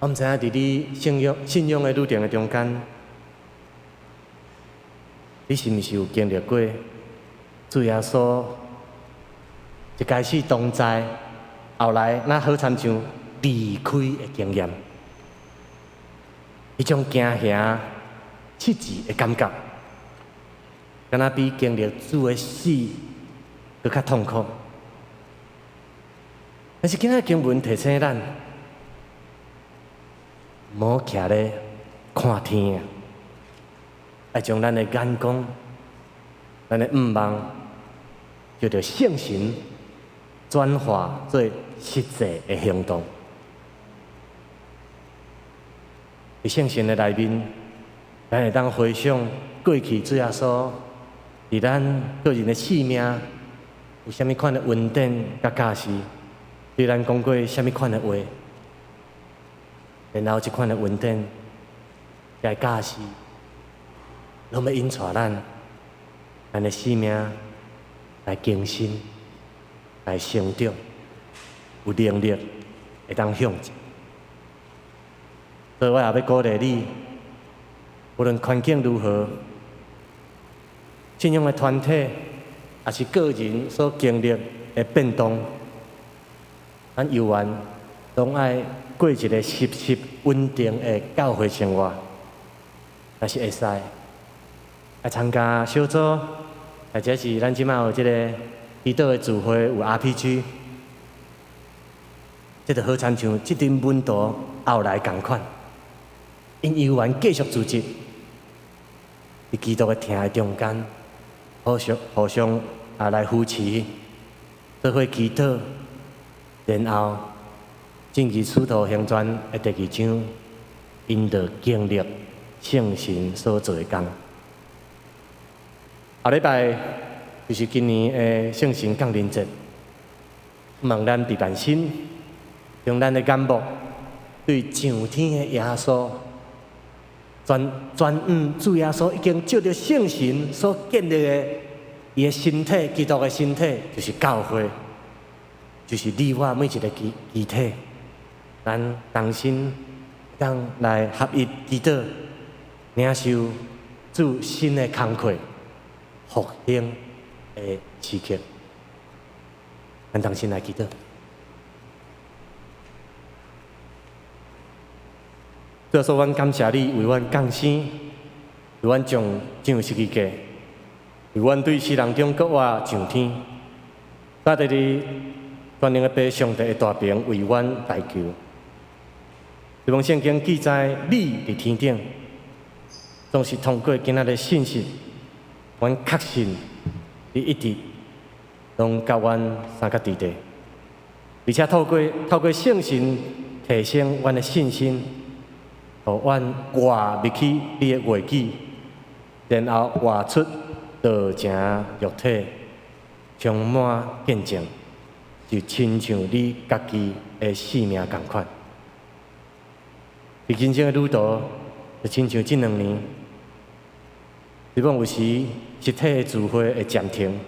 我毋知影伫你信仰的路程的中间，你是毋是有经历过主耶稣一开始同在？后来，那好参像离开的经验，迄种惊吓、刺激的感觉，敢若比经历主的死搁较痛苦。但是今仔经文提醒咱，莫徛咧看天啊，要将咱的眼光、咱的愿望，就着圣神转化做实际的行动。伫圣神的内面，咱会当回想过去主耶稣伫咱个人的生命有啥物款的恩典甲教示，对咱讲过啥物款的话，然后即款的恩典、甲教示，拢要引带咱的生命来更新、来成长，有能力会当向前。所以我也要鼓励你，无论环境如何，信仰的团体也是个人所经历的变动，咱游玩拢爱过一个实实稳定的教会生活，若是会使，来参加小组，或者是咱即马有即个祈祷的聚会有 RPG， 这就好亲像即阵温度后来同款。因游玩继续组织，伫基督的听的中间，互相来扶持，做伙祈祷，然后正如使徒行传的第2章，因着经历圣神所做的工。下礼拜就是今年的圣神降临节，望咱备办心，用咱的眼目对上天的耶稣。全主耶稣已经照着圣神所建立的伊的身体，基督的身体就是教会，就是你我每一个肢体，咱同心当来合一祈祷，领受主新的工课、复兴的时刻，咱同心来祈祷。主耶稣，阮感谢你为阮降生，为阮将世界，为阮对世人中国我上天，在伫你全能的爸上帝的大名为阮代求。希望圣经记载你伫天顶，总是通过今仔的信息，阮确信你一直拢甲阮三角地地，而且透过圣神提升阮的信心。互阮活入去你的话语，然后活出道成肉体，充满见证，就亲像你家己的生命同款。伫人生的旅途，就亲像这2年，希望有时实体的聚会会暂停，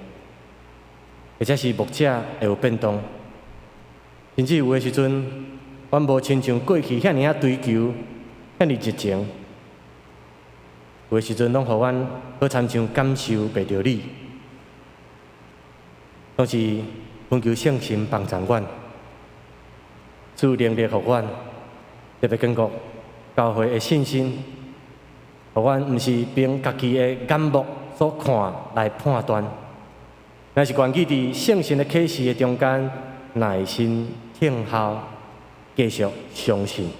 或者是牧者会有变动，甚至有的时阵，阮无亲像过去遐尔追求。遐尼热情，有诶时阵拢互阮好亲像感受袂着你，拢是恳求圣神帮助阮，赐能力互阮，特别坚固教会诶信心，互阮毋是凭家己诶眼目所看来判断，乃是关记伫圣神诶启示诶中间，耐心听候，继续相信。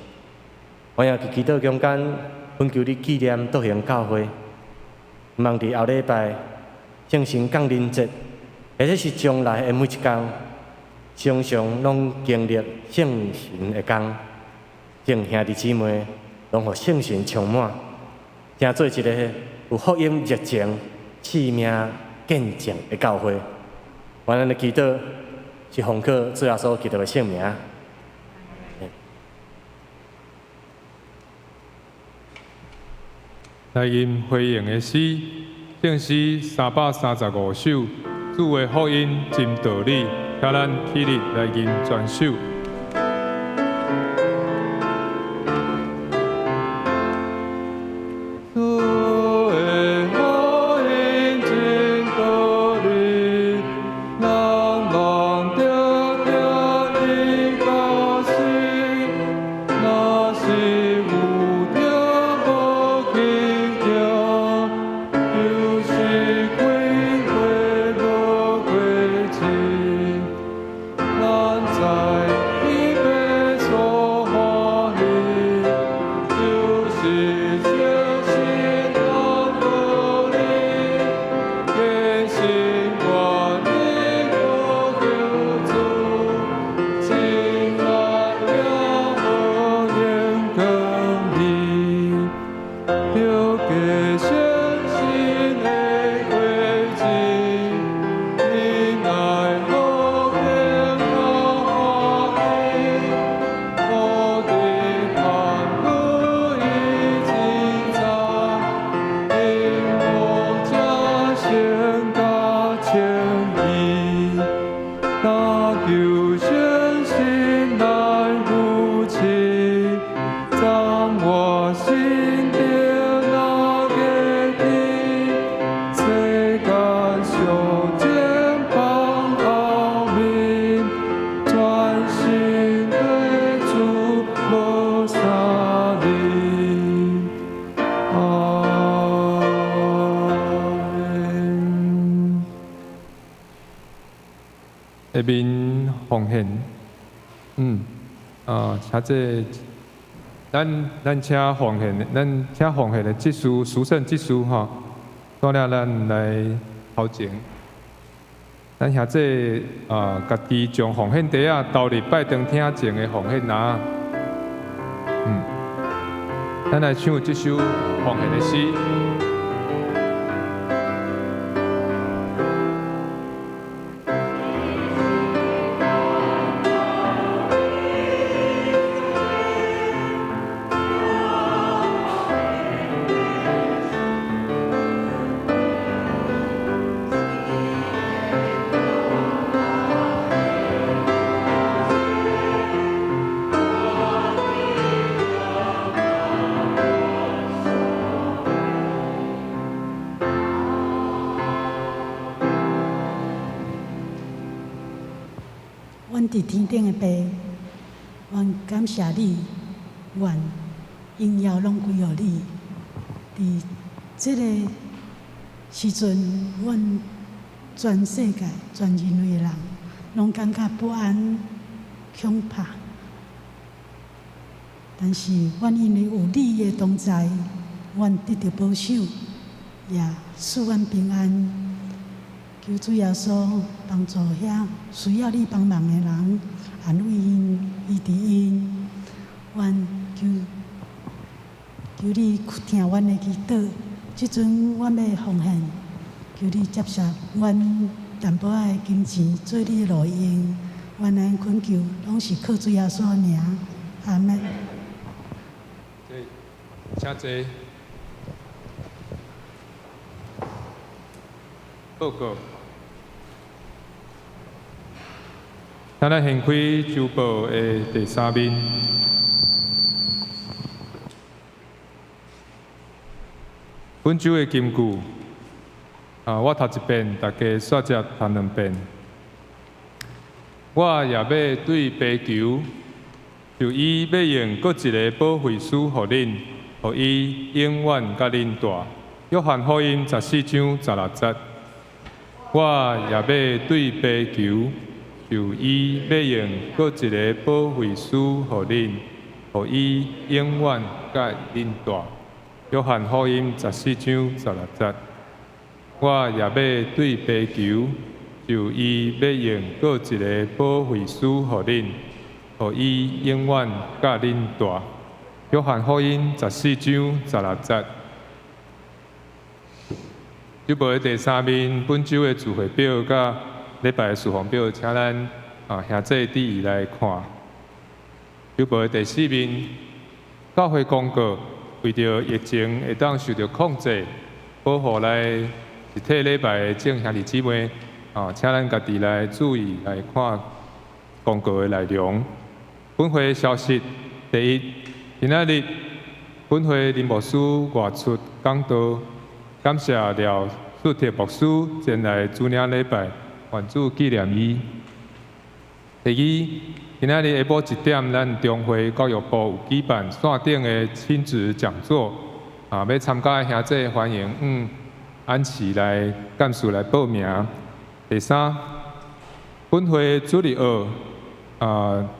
我也伫祈祷中间，恳求你纪念道行教会，望伫后礼拜圣神降临节，或者是将来的每一天，常常拢经历圣神的工，众兄弟姊妹拢互圣神充满，成做一个有福音热情、生命见证的教会。我咱的祈祷是奉靠主耶稣基督的圣名。来吟回应的诗，正是335首，主的福音真道理，请咱起立来吟全首。求生心来扶持，掌握心的那个地，世间修建邦奥秘，专心对主无沙利。阿门。下面奉献，请这咱请奉献，咱请奉献的祭司、属圣祭司吼，带领咱来头前。咱现这家己将奉献袋啊投入拜堂厅前的奉献篮。咱来唱这首奉献的诗。阮伫天顶的爸，阮感谢你，愿荣耀拢归互你。伫即个时阵，阮全世界、全人类的人，拢感觉不安、恐怕。但是，阮因为有你的同在，阮得到保守，也使阮平安。求主耶稣帮助遐需要你帮忙的人，安慰因、医治因。阮求你听阮的祈祷，即阵阮要奉献，求你接受阮淡薄仔的金钱做你的路用。阮安恳求，拢是靠主耶稣的名，阿门。请坐。报告。咱来掀开周报的第3面。本周的金句，我读一遍，大家煞只读2遍。我也要对爸求，就伊要用各一个保惠师予恁，予伊永远甲恁大。约翰福音14章16节。我也要对爸求，就伊要用各一个保惠师予恁，予伊永远甲恁大。约翰福音14章16节。我也要对爸求，就伊要用各一个保惠师予恁，予伊永远甲恁大。约翰福音14章16节。周报的第3面，本周的聚会表甲礼拜的事奉表，请咱兄弟弟来看。周报的第4面，教会公告，为着疫情会当受到控制，保护咱一体礼拜的众兄弟姊妹，请咱家己来注意来看公告的内容。本会消息：第一，今仔日本会林牧师外出讲道。感谢廖素铁牧师前来主领礼拜，愿主纪念伊。第二，今仔日下晡1点，咱中会教育部有举办线顶的亲子讲座，要参加的兄弟欢迎按时来干事来报名。第三，本会主日学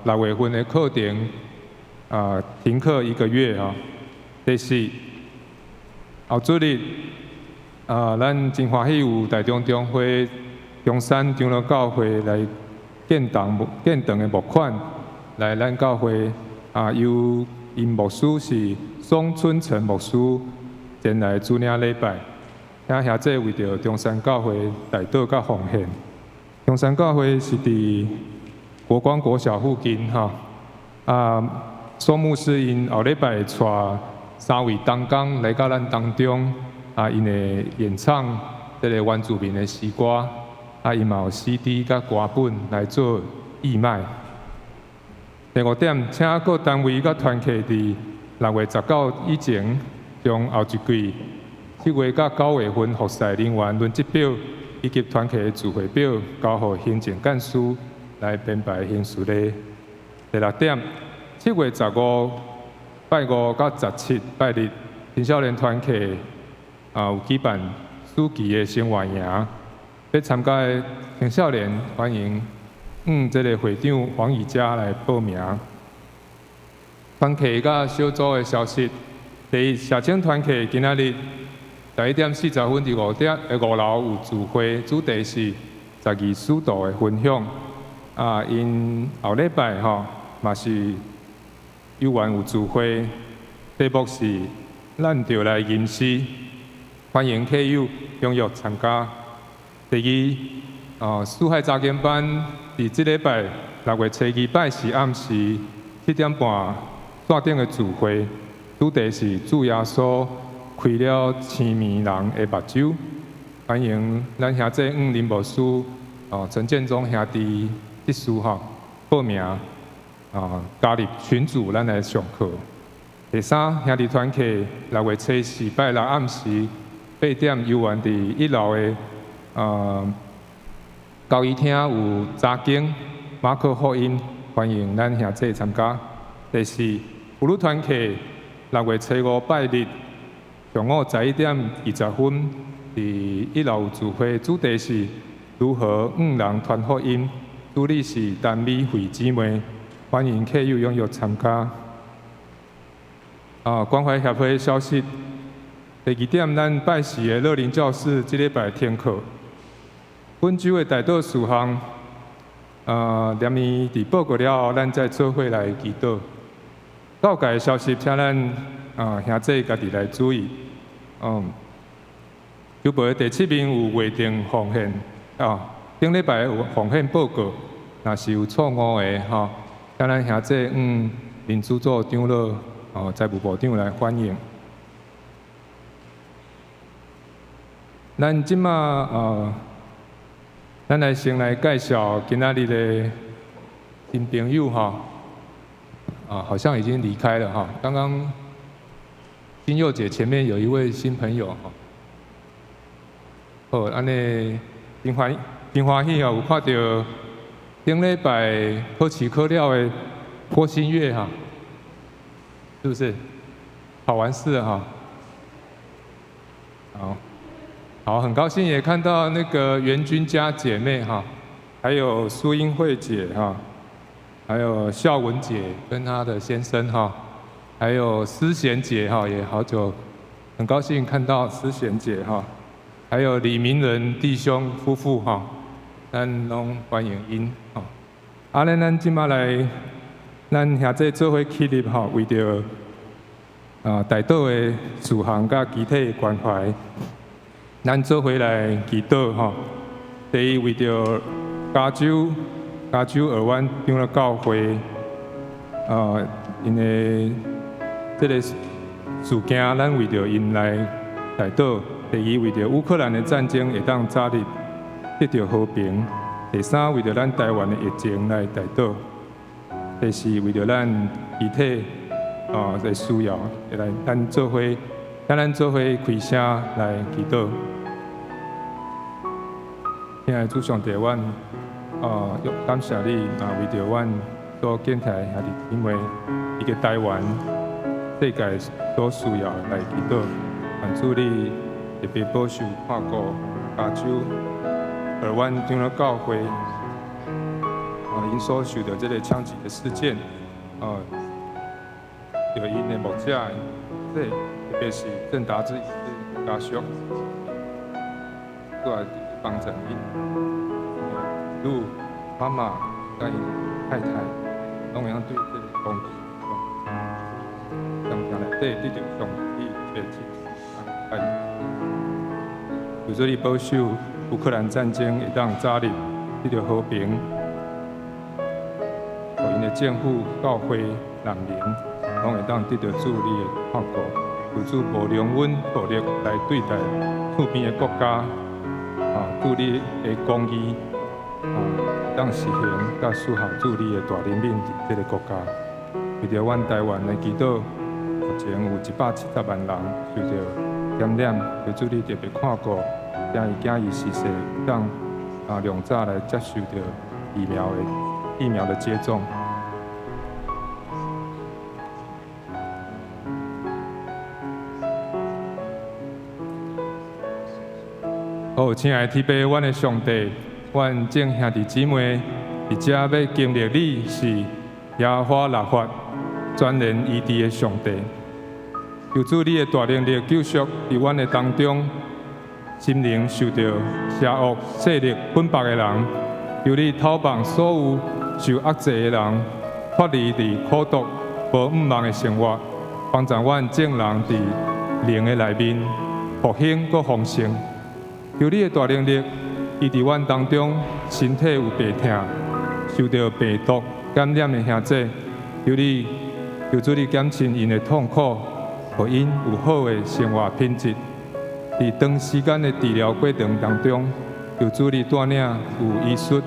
6月份的课程停课1个月第四，后主日。咱真欢喜有台中中会中山长老教会来建堂的募款，来咱教会由因牧师是宋春成牧师前来主领礼拜，请兄弟为着中山教会代祷甲奉献。中山教会是伫国光国小附近宋牧师因后礼拜带3位同工来到咱当中。因会演唱这个原住民的诗歌，因嘛有 CD 甲歌本来做义卖。第5点，请各单位甲团契伫6月19以前，将后一季7月到9月份服侍人员轮值表以及团契的聚会表交予行政干事来编排行事历。第6点，7月15拜5到17拜日，青少年团契有举办暑期的生活营，要参加的青少年欢迎这个会长黄以嘉来报名。团契甲小组的消息，第一，社青团契今仔日11点40分伫5楼有聚会，主题是12使徒的分享。因后礼拜嘛是有缘有聚会，题目是咱就来吟诗，欢迎客友踊跃参加。第二，四海查经班伫即礼拜6月2拜四暗时7点半线顶的聚会，主题是主耶稣开了青面人的目睭，欢迎咱兄弟林牧师、陈建忠兄弟执事报名加入群组，咱来上课。第三，兄弟团契6月4拜6暗时8点有缘伫1楼的交易厅有查经马可福音，欢迎咱兄弟参加。第四，妇女团契6月5拜日上午11点20分伫1楼聚会，主题是如何5人传福音，主理是陈美惠姊妹，欢迎客友踊跃参加。关怀协会消息，第2点，咱拜四的乐龄教室即礼拜停课。本周的代祷事项，念伊伫报告了后，咱再做伙来祈祷。教界的消息，请咱兄弟家己来注意。球队第7名有约定奉献顶礼拜有奉献报告，若是有错误的请咱兄弟民主组长老财务部长来反映。咱即马咱来先来介绍今仔日的新朋友好像已经离开了刚刚金佑姐前面有一位新朋友安尼真欢喜有看到顶礼拜考试考了的郭新月是不是？考完试了好，很高兴也看到那个袁君家姐妹还有苏英慧姐还有孝文姐跟她的先生还有思贤姐也好久，很高兴看到思贤姐还有李明仁弟兄夫妇咱拢欢迎因咱今麦来，咱兄弟做伙起立为着代祷的事项甲集体关怀。咱做伙来祈祷第一，为着加州尔湾长老教会因的这个事件，咱为着因来代祷。第二，为着乌克兰的战争会当早日得到和平。第三，为着咱台湾的疫情来代祷。第四，为着咱集体的需要，来咱做伙开声来祈祷。亲爱的主上帝，阮感谢你为着阮所建台兄弟姊妹，以及台湾世界所需要来祈祷，愿主你特别保守看顾加州尔湾长老教会因所受的这个枪击的事件有因的牧者，特别是郑达志家属，都来帮助因如妈妈甲因太太，拢会对这个公义，上天内底得到上帝的支持，求主你保守乌克兰战争会当早日得到和平，互因的政府、教会、人民，拢会当得到主你的看顾。求主无容阮暴力来对待厝边的国家，主你的公义，当当实行甲属下治理的大人民这个国家。为着阮台湾的祈祷，目前有170万人受到感染，求主你特别看顾，请伊囝伊逝世，当量早来接受到疫苗的接种。好，亲爱的天父，阮的上帝，阮众兄弟姊妹，伫遮要经历你是耶和华立法、全然医治的上帝。求主你的大能力救赎伫阮的当中，心灵受到邪恶势力捆绑的人，求你讨放所有受压制的人，脱离伫苦毒无五望的生活，帮助阮众人伫灵的内面复兴佮丰盛。求你的大能力，医治阮当中身体有病痛、受到病毒感染的兄弟，求主你减轻因的痛苦，互因有好的生活品质。伫长时间的治疗过程当中，求主你带领有医术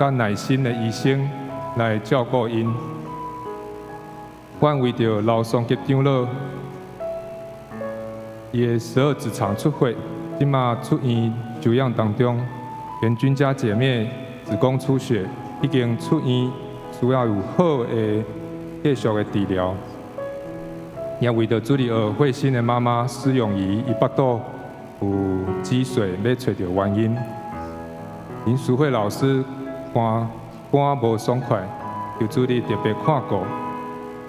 甲耐心的医生来照顾因。阮为着老双吉长老，伊的12指肠出血。即马出院休养当中，愿君家姐妹子宫出血，已经出院，需要有好的继续的治疗。也为着主理慧心的妈妈施咏仪，伊腹肚有积水，要找到原因。林淑慧老师肝无爽快，求主理特别看顾。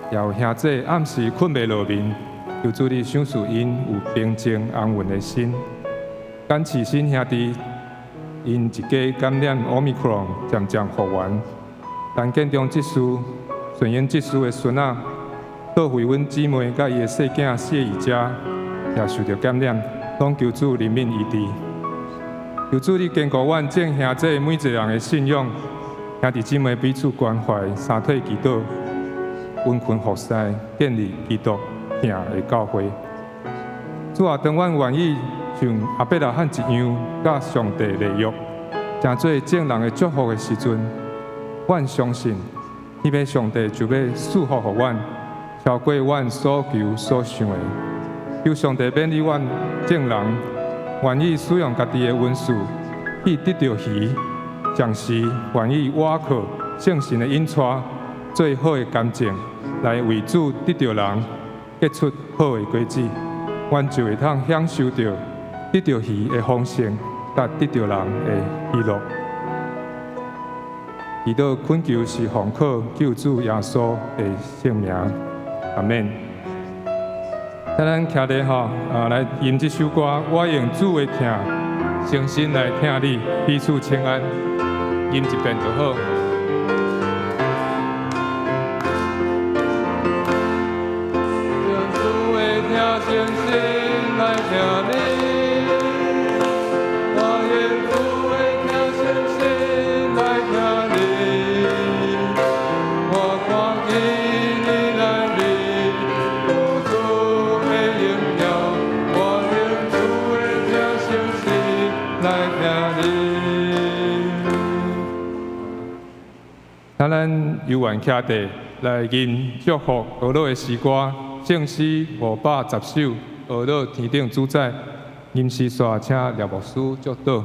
也有兄弟暗时困袂落眠，求主理赏赐因有平静安稳的心。感谢新兄弟，因一家感染 Omicron 渐渐复原。但建中这事、顺延这事的孙仔，倒回阮姊妹甲伊的细囝谢姨家，也受到感染，拢求主怜悯医治。求主你坚固阮众兄弟每一个人的信仰，兄弟姊妹彼此关怀，三体祈祷，温群服侍，建立基督听的教会。主啊，当阮愿意像阿伯拉罕一样，甲上帝立约，成做众人的祝福的时阵，阮相信，迄个上帝就要赐福予阮，超过阮所求所想的。求上帝勉励阮众人，愿意使用家己的文字去得到鱼，同时愿意倚靠圣神的引带，最好的感情来为主得到人，结出好的果子，阮就会通享受到得到鱼的丰盛，甲得到人的喜乐。祈祷恳求是奉靠救主耶稣的圣名，阿门。咱徛咧吼，来吟这首歌，我用主的听，诚心来听你，彼此请安，吟一遍就好。用主的听，诚心来听你。咱游玩徛地来吟祝福俄罗的诗歌，正诗510首，俄罗天顶主宰，吟诗煞请廖牧师祝祷。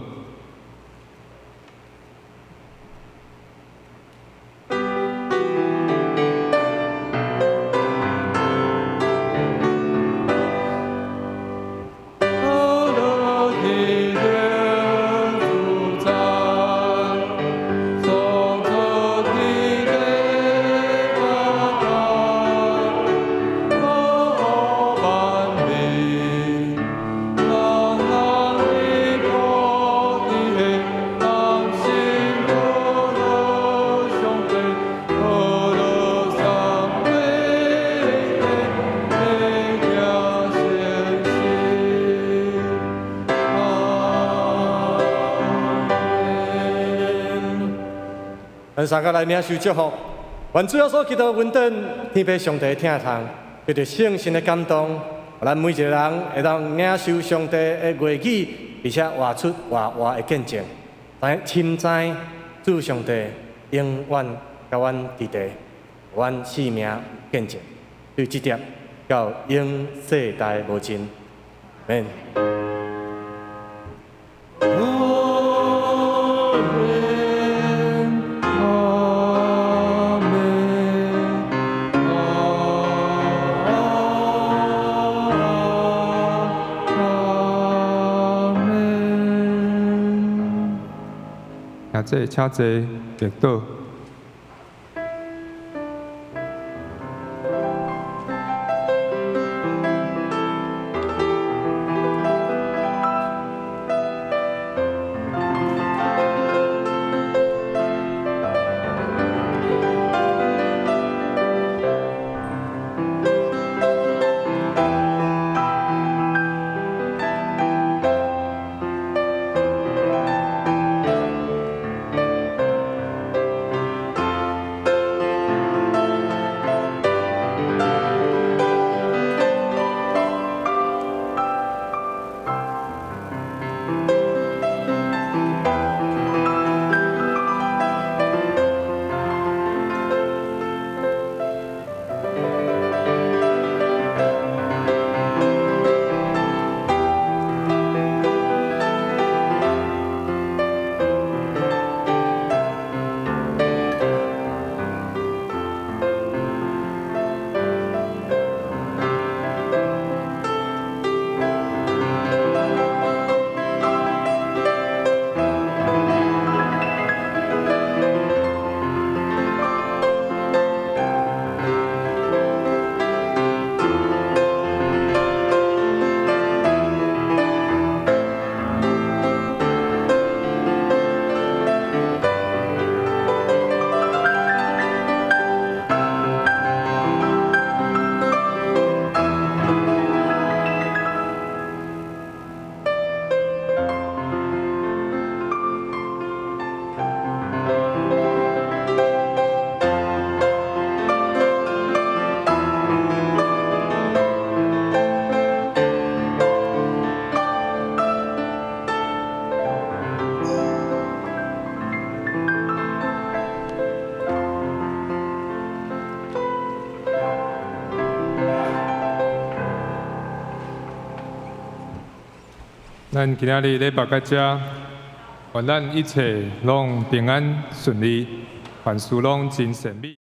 咱三个来领受祝福，愿主要所祈祷稳顿，天父上帝听从，得到圣神的感动，咱每一个人会当领受上帝的话语，而且活出活的见证。但深知主上帝永远甲阮伫地，阮性命有见证，对这点到永世代无尽。免。请坐，请坐，列倒。咱今仔日礼拜到这，愿咱一切拢平安顺利，万事拢真善美。